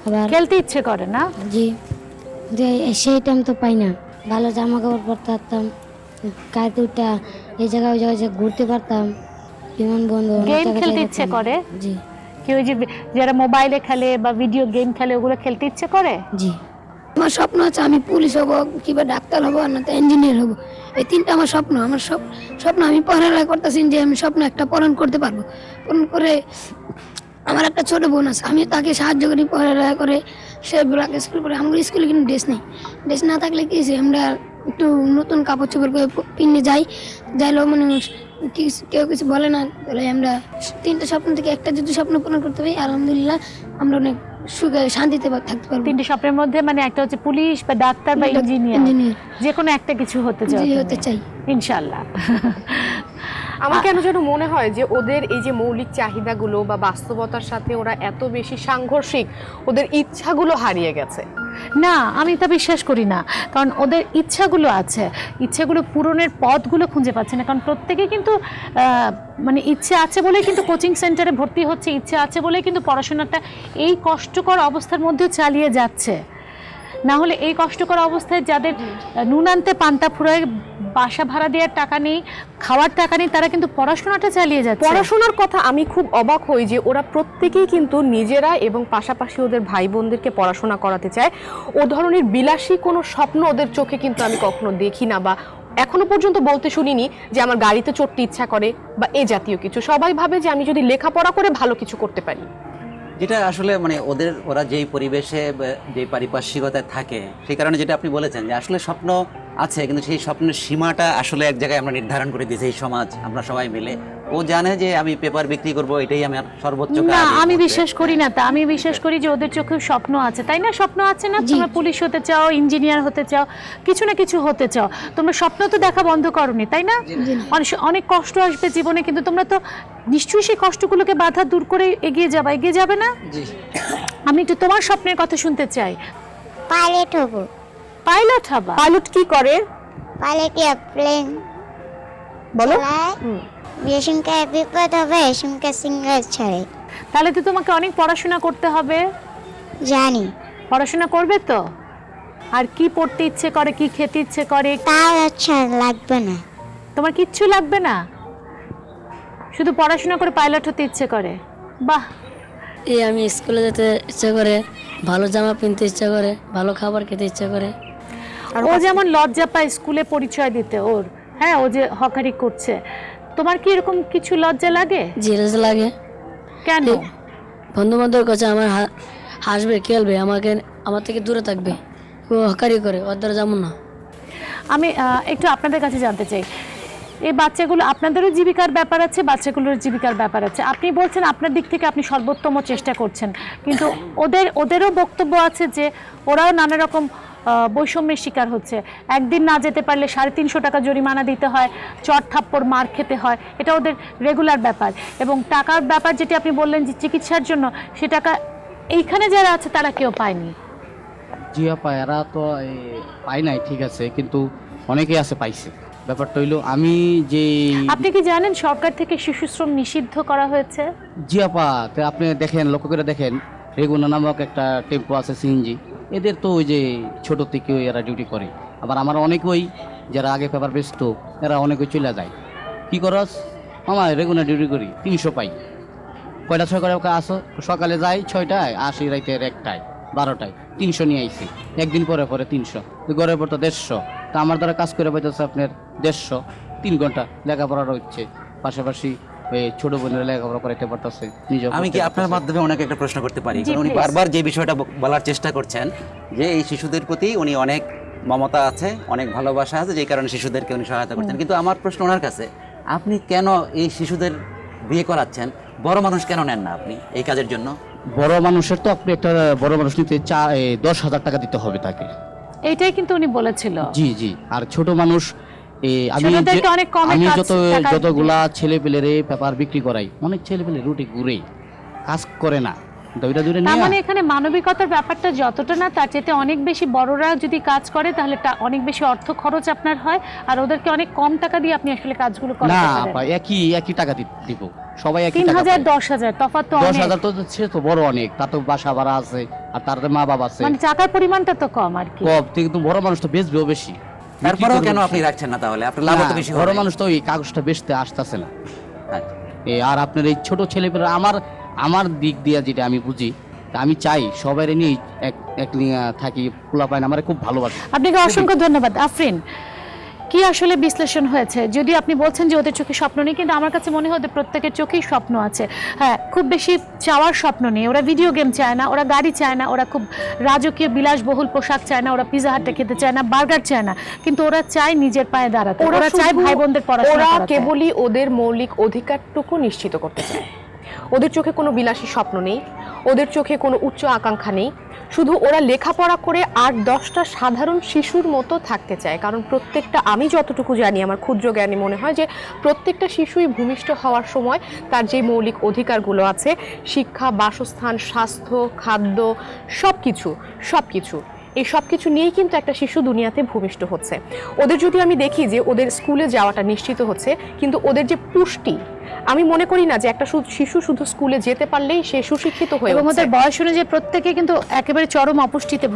Speaker 5: আবার
Speaker 1: খেলতে ইচ্ছে করে না?
Speaker 5: জি।
Speaker 3: যে সেই টাইম তো পাই না, ভালো জামা কাপড় পরতে পারতাম, গাড়িতে উঠা এই জায়গায় ওই জায়গায় ঘুরতে পারতাম, বিমানবন্দর অনেক
Speaker 1: গেম
Speaker 3: জায়গায়
Speaker 1: খেলতে
Speaker 3: যেতে
Speaker 1: ইচ্ছে
Speaker 3: পারতাম।
Speaker 1: করে?
Speaker 3: জি
Speaker 1: কেউ যে যারা মোবাইলে খেলে বা ভিডিও গেম খেলে ওগুলো খেলতে ইচ্ছে করে?
Speaker 3: জি।
Speaker 2: আমার স্বপ্ন আছে আমি পুলিশ হব, কিংবা ডাক্তার হব, আর না তো ইঞ্জিনিয়ার হব। এই তিনটা আমার স্বপ্ন। আমার স্বপ্ন আমি পড়ালেখা করতেছি যে আমি স্বপ্ন একটা পূরণ করতে পারবো। পূরণ করে আমার একটা ছোট বোন আছে, আমি তাকে সাহায্য করি পড়ালেখা করে, সে ব্লক স্কুল করে। আমার স্কুলে কিন্তু ড্রেস নেই, ড্রেস না থাকলে কি হয়েছে, আমরা একটু নতুন কাপড় চোপড় করে পিনে যাইলেও মানে কেউ কিছু বলে না। তাহলে আমরা তিনটা স্বপ্ন থেকে একটা যদি স্বপ্ন পূরণ করতে পারি, আলহামদুলিল্লাহ আমরা অনেক সুখে শান্তিতে থাকতে পারবো।
Speaker 1: তিনটে স্বপ্নের মধ্যে মানে একটা হচ্ছে পুলিশ বা ডাক্তার বা ইঞ্জিনিয়ার, যে কোনো একটা কিছু হতে চাই?
Speaker 2: হতে চাই
Speaker 1: ইনশাআল্লাহ।
Speaker 8: আমার কেন যেন মনে হয় যে ওদের এই যে মৌলিক চাহিদাগুলো বা বাস্তবতার সাথে ওরা এত বেশি সাংঘর্ষিক, ওদের ইচ্ছাগুলো হারিয়ে গেছে।
Speaker 1: না, আমি তা বিশ্বাস করি না, কারণ ওদের ইচ্ছাগুলো আছে, ইচ্ছাগুলো পূরণের পথগুলো খুঁজে পাচ্ছে না। কারণ প্রত্যেকে কিন্তু মানে ইচ্ছে আছে বলে কিন্তু কোচিং সেন্টারে ভর্তি হচ্ছে, ইচ্ছে আছে বলে কিন্তু পড়াশোনাটা এই কষ্টকর অবস্থার মধ্যেও চালিয়ে যাচ্ছে। না হলে এই কষ্টকর অবস্থায় যাদের নুন আনতে পান্তা ফুরায়, বাসা ভাড়া দেওয়ার টাকা নেই, খাওয়ার টাকা নেই, তারা কিন্তু পড়াশোনাটা চালিয়ে যাচ্ছে।
Speaker 8: পড়াশোনার কথা আমি খুব অবাক হই যে ওরা প্রত্যেকেই কিন্তু নিজেরা এবং পাশাপাশি ওদের ভাই বোনদেরকে পড়াশোনা করাতে চায়। ও ধরনের বিলাসী কোনো স্বপ্ন ওদের চোখে কিন্তু আমি কখনো দেখি না, বা এখনো পর্যন্ত বলতে শুনিনি যে আমার গাড়িতে চড়তে ইচ্ছা করে বা এ জাতীয় কিছু। সবাই ভাবে যে আমি যদি লেখাপড়া করে ভালো কিছু করতে পারি।
Speaker 7: যেটা আসলে মানে ওরা যেই পরিবেশে যেই পারিপার্শ্বিকতায় থাকে, সেই কারণে যেটা আপনি বলেছেন যে আসলে স্বপ্ন আছে, কিন্তু সেই স্বপ্নের সীমাটা আসলে এক জায়গায় আমরা নির্ধারণ করে দিয়েছি এই সমাজ, আমরা সবাই মিলে। ও জানে যে আমি পেপার বিক্রি করব, এটাই আমার সর্বোচ্চ কাজ।
Speaker 1: না, আমি বিশ্বাস করি না তা। আমি বিশ্বাস করি যে ওদের চোখে স্বপ্ন আছে, তাই না? স্বপ্ন আছে না? তোমরা পুলিশ হতে চাও, ইঞ্জিনিয়ার হতে চাও, কিছু না কিছু হতে চাও, তোমরা স্বপ্ন তো দেখা বন্ধ করোনি, তাই না? অনেক কষ্ট আসবে জীবনে, কিন্তু তোমরা তো নিশ্চয়ই সেই কষ্টগুলোকে বাধা দূর করে এগিয়ে যাবে না? আমি একটু তোমার স্বপ্নের কথা শুনতে চাই।
Speaker 5: পাইলট হব।
Speaker 1: পাইলট হবা?
Speaker 8: পাইলট কি করে
Speaker 5: পাইলট প্লেন
Speaker 8: বলো?
Speaker 5: যে সঙ্গে বিপদ হবে সঙ্গে সিঙ্গেল ছাড়ে।
Speaker 1: তাহলে তো তোমাকে অনেক পড়াশোনা করতে হবে।
Speaker 5: জানি।
Speaker 1: পড়াশোনা করবে তো? আর কি পড়তে ইচ্ছে করে, কি খেতে ইচ্ছে করে?
Speaker 5: তাও আচ্ছা লাগবে না।
Speaker 1: তোমার কিচ্ছু লাগবে না, শুধু পড়াশোনা করে পাইলট হতে ইচ্ছে করে? বাহ।
Speaker 9: এই আমি স্কুলে যেতে ইচ্ছা করে, ভালো জামা কিনতে ইচ্ছা করে, ভালো খাবার খেতে ইচ্ছা করে।
Speaker 1: ও যেমন লজ্জা পায় স্কুলে পরিচয় দিতে ওর, হ্যাঁ, ও যে হকারি করছে, তোমার কি এরকম কিছু লজ্জা লাগে?
Speaker 9: জিরাজ লাগে।
Speaker 1: কেন?
Speaker 9: বন্ধু বান্ধবের কাছে আমার হাসবে, খেলবে, আমার থেকে দূরে থাকবে, ও হকারি করে, ওর দ্বারা যেমন না।
Speaker 1: আমি একটু আপনাদের কাছে জানতে চাই, এই বাচ্চাগুলো, আপনাদেরও জীবিকার ব্যাপার আছে, বাচ্চাগুলোর জীবিকার ব্যাপার আছে। আপনি বলছেন আপনার দিক থেকে আপনি সর্বোত্তম চেষ্টা করছেন, কিন্তু ওদেরও বক্তব্য আছে যে ওরাও নানা রকম বৈষম্যের শিকার হচ্ছে। একদিন না যেতে পারলে 350 টাকা জরিমানা দিতে হয়, চট থাপ্পড় মার খেতে হয়, এটা ওদের রেগুলার ব্যাপার। এবং টাকার ব্যাপার যেটি আপনি বললেন যে চিকিৎসার জন্য, সে টাকা এইখানে যারা আছে তারা কেউ পায়নি।
Speaker 6: জি আপা, এরা তো পায় নাই, ঠিক আছে, কিন্তু অনেকেই আছে পাইছে। ব্যাপারটা হইলো আমি যে,
Speaker 1: আপনি কি জানেন সরকার থেকে শিশুশ্রম নিষিদ্ধ করা হয়েছে?
Speaker 6: জি আপা, তো আপনি দেখেন, লক্ষ্য করে দেখেন, রেগুনা নামক একটা টেম্পো আছে, সিএনজি, এদের তো ওই যে ছোট থেকে এরা ডিউটি করে। আবার আমার অনেকেই যারা আগে পেপার বেচতো, এরা অনেকেই চলে যায়। কি করস আমার রেগুলার ডিউটি করি, 300 পাই। কয়টা 6 করে আসো, সকালে যাই 6টায়, আসি রাইতের 1টায় 12টায়, 300 নিয়ে আইছি। একদিন পরে 300, ঘরের পর তো 150। তা আমার দ্বারা কাজ করে পাইতেছে আপনার 150, 3 ঘন্টা লেখাপড়া হচ্ছে, পাশাপাশি ছোট বোনের লেখাপড়া করাইতে পারতেছে।
Speaker 7: আমি কি আপনার মাধ্যমে ওনাকে একটা প্রশ্ন করতে পারি? কারণ উনি বারবার যে বিষয়টা বলার চেষ্টা করছেন যে এই শিশুদের প্রতি উনি অনেক মমতা আছে, অনেক ভালোবাসা আছে, যে কারণে শিশুদেরকে উনি সহায়তা করছেন। কিন্তু আমার প্রশ্ন ওনার কাছে, আপনি কেন এই শিশুদের বিয়ে করাচ্ছেন? বড় মানুষ কেন নেন না আপনি এই কাজের জন্য?
Speaker 6: বড় মানুষের তো আপনি একটা বড় মানুষ নিতে 10,000 টাকা দিতে হবে তাকে।
Speaker 1: এইটাই কিন্তু উনি বলেছিল।
Speaker 6: জি। আর ছোট মানুষ, আমি যতগুলা ছেলে পেলেরে পেপার বিক্রি করাই, অনেক ছেলে পেলে রুটি ঘুরে কাজ করে না।
Speaker 1: তার মানে এখানে মানবিকতার ব্যাপারটা যতটা না, তার চেয়ে অনেক বেশি বড়রা যদি কাজ করে তাহলে অনেক বেশি অর্থ খরচ আপনার হয়, আর ওদেরকে অনেক কম টাকা দিয়ে আপনি আসলে কাজগুলো করাতে পারেন।
Speaker 6: না, একই টাকা দিব। সবাই একই
Speaker 1: 3000 10,000 তফাৎ তো অনেক।
Speaker 6: 10,000 তো সে তো বড় অনেক, তার তো বাসা ভাড়া আছে আর তার মা বাবা আছে,
Speaker 1: মানে টাকার পরিমাণটা তো কম আর কি।
Speaker 6: কম, কিন্তু বড় মানুষ তো বেচবেও বেশি।
Speaker 7: তারপরেও কেন আপনি রাখছেন না তাহলে? আপনার লাভ তো বেশি
Speaker 6: বড়
Speaker 7: হবে।
Speaker 6: মানুষ তো ওই কাগজটা বেচতে আসতেছে না।
Speaker 7: আচ্ছা।
Speaker 6: আর আপনার এই ছোট ছেলেপেলে আমার দিক দিয়ে যেটা আমি বুঝি, তা আমি চাই সবাই নিয়ে এক থাকি, পোলা পায় আমার খুব ভালোবাসে।
Speaker 1: আপনাকে অসংখ্য ধন্যবাদ। আফরিন, কি আসলে বিশ্লেষণ হয়েছে? যদি আপনি বলছেন যে ওদের চোখে স্বপ্ন নেই, কিন্তু আমার কাছে মনে হয় ওদের প্রত্যেকের চোখেই স্বপ্ন আছে। হ্যাঁ, খুব বেশি চাওয়ার স্বপ্ন নেই। ওরা ভিডিও গেম চায় না, ওরা গাড়ি চায় না, ওরা খুব রাজকীয় বিলাসবহুল পোশাক চায় না, ওরা পিৎজা হাটে খেতে চায় না, বার্গার চায় না, কিন্তু ওরা চায় নিজের পায়ে দাঁড়াতে। ওরা চায় ভাই বোনদের পড়াশোনা
Speaker 8: ওরা
Speaker 1: করাতে।
Speaker 8: কেবলই ওদের মৌলিক অধিকারটুকু নিশ্চিত করতে চায়। ওদের চোখে কোনো বিলাসী স্বপ্ন নেই, ওদের চোখে কোনো উচ্চ আকাঙ্ক্ষা নেই। শুধু ওরা লেখাপড়া করে 8-10টা সাধারণ শিশুর মতো থাকতে চায়। কারণ প্রত্যেকটা, আমি যতটুকু জানি, আমার ক্ষুদ্র জ্ঞানে মনে হয় যে প্রত্যেকটা শিশুই ভূমিষ্ঠ হওয়ার সময় তার যে মৌলিক অধিকারগুলো আছে, শিক্ষা, বাসস্থান, স্বাস্থ্য, খাদ্য, সব কিছু এই সব কিছু নিয়েই কিন্তু একটা শিশু দুনিয়াতে ভূমিষ্ঠ হচ্ছে। ওদের যদি আমি দেখি যে ওদের স্কুলে যাওয়াটা নিশ্চিত হচ্ছে, কিন্তু ওদের যে পুষ্টি, আমি মনে করি না যে একটা শিশু শুধু স্কুলে যেতে পারলেই সে সুশিক্ষিত হয়ে
Speaker 1: এবং
Speaker 8: উঠছে।
Speaker 1: ওদের বয়স অনুযায়ী প্রত্যেকে কিন্তু একেবারে চরম অপুষ্টিতে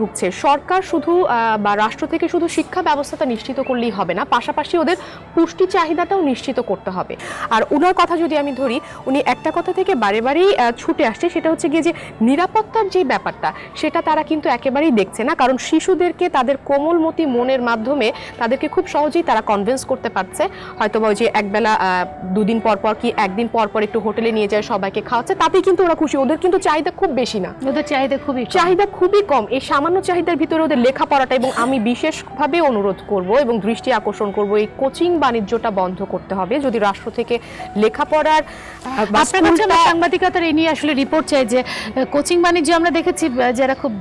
Speaker 1: ভুগছে। সরকার শুধু বা রাষ্ট্র থেকে শুধু শিক্ষা ব্যবস্থাটা নিশ্চিত করলেই হবে না, পাশাপাশি ওদের পুষ্টি চাহিদাটাও নিশ্চিত করতে হবে। আর ওনার কথা যদি আমি ধরি, উনি একটা কথা থেকে বারেবারেই ছুটে আসছে, সেটা হচ্ছে গিয়ে যে নিরাপত্তার যে ব্যাপারটা, সেটা তারা কিন্তু একেবারেই দেখছে না। কারণ শিশুদেরকে তাদের কোমলমতি মনের মাধ্যমে তাদেরকে খুব সহজেই তারা কনভিন্স করতে পারছে। হয়তো ওই যে একবেলা 2 দিন পর পর কি 1 দিন পর পর একটু হোটেলে নিয়ে যায়, সবাইকে খাওয়াচ্ছে, তাতেই কিন্তু ওরা খুশি। ওদের কিন্তু চাহিদা খুব বেশি না, ওদের চাহিদা
Speaker 8: খুবই কম। এই সামান্য চাহিদার ভিতরে ওদের লেখাপড়াটা, এবং আমি বিশেষভাবে অনুরোধ করব এবং দৃষ্টি আকর্ষণ করব, এই কোচিং বাণিজ্যটা বন্ধ করতে হবে। যদি রাষ্ট্র থেকে লেখাপড়ার
Speaker 1: সাংবাদিকতার এই নিয়ে আসলে রিপোর্ট চাই যে কোচিং বাণিজ্য আমরা দেখেছি যারা খুব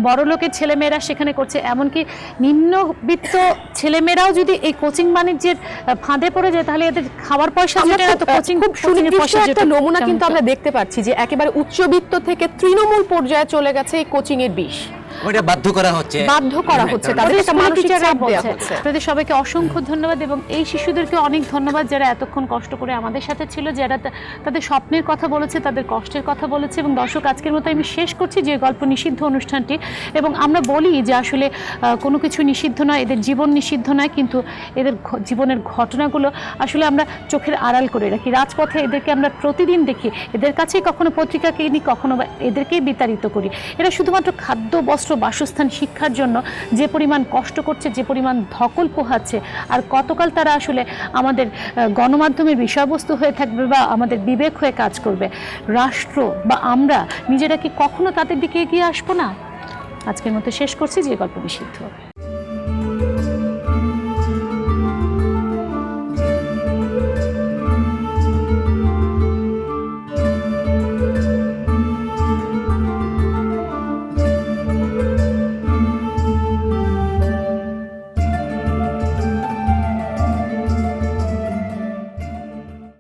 Speaker 1: বড় লোকের ছেলেমেয়েরা সেখানে করছে, এমনকি নিম্নবিত্ত ছেলেমেয়েরাও যদি এই কোচিং বাণিজ্যের ফাঁদে পড়ে যায়, তাহলে এদের খাবার পয়সা জোটে না, তো কোচিং
Speaker 8: খুব সুনির্দিষ্ট একটা নমুনা কিন্তু আমরা দেখতে পাচ্ছি যে একেবারে উচ্চবিত্ত থেকে তৃণমূল পর্যায়ে চলে গেছে এই কোচিং এর বিষ।
Speaker 7: ওটা বাধ্য করা হচ্ছে
Speaker 8: তাদের একটা মানসিক চাপ দেওয়া হচ্ছে।
Speaker 1: আপনাদের সবাইকে অসংখ্য ধন্যবাদ, এবং এই শিশুদেরকে অনেক ধন্যবাদ যারা এতক্ষণ কষ্ট করে আমাদের সাথে ছিল, যারা তাদের স্বপ্নের কথা বলেছে, তাদের কষ্টের কথা বলেছে। এবং দর্শক, আজকের মতো আমি শেষ করছি যে গল্প নিষিদ্ধ অনুষ্ঠানটি। এবং আমরা বলি যে আসলে কোনো কিছু নিষিদ্ধ নয়, এদের জীবন নিষিদ্ধ নয়, কিন্তু এদের জীবনের ঘটনাগুলো আসলে আমরা চোখের আড়াল করে রাখি। রাজপথে এদেরকে আমরা প্রতিদিন দেখি, এদের কাছেই কখনো পত্রিকা কিনি, কখনো এদেরকেই বিতাড়িত করি। এরা শুধুমাত্র খাদ্য, বস্ত্র, বাসস্থান, শিক্ষার জন্য যে পরিমাণ কষ্ট করছে, যে পরিমাণ ধকল পোহাচ্ছে, আর কতকাল তারা আসলে আমাদের গণমাধ্যমের বিষয়বস্তু হয়ে থাকবে বা আমাদের বিবেক হয়ে কাজ করবে। রাষ্ট্র বা আমরা নিজেরা কি কখনো তাদের দিকে এগিয়ে আসবো না? আজকের মতো শেষ করছি যে গল্প নিষিদ্ধ।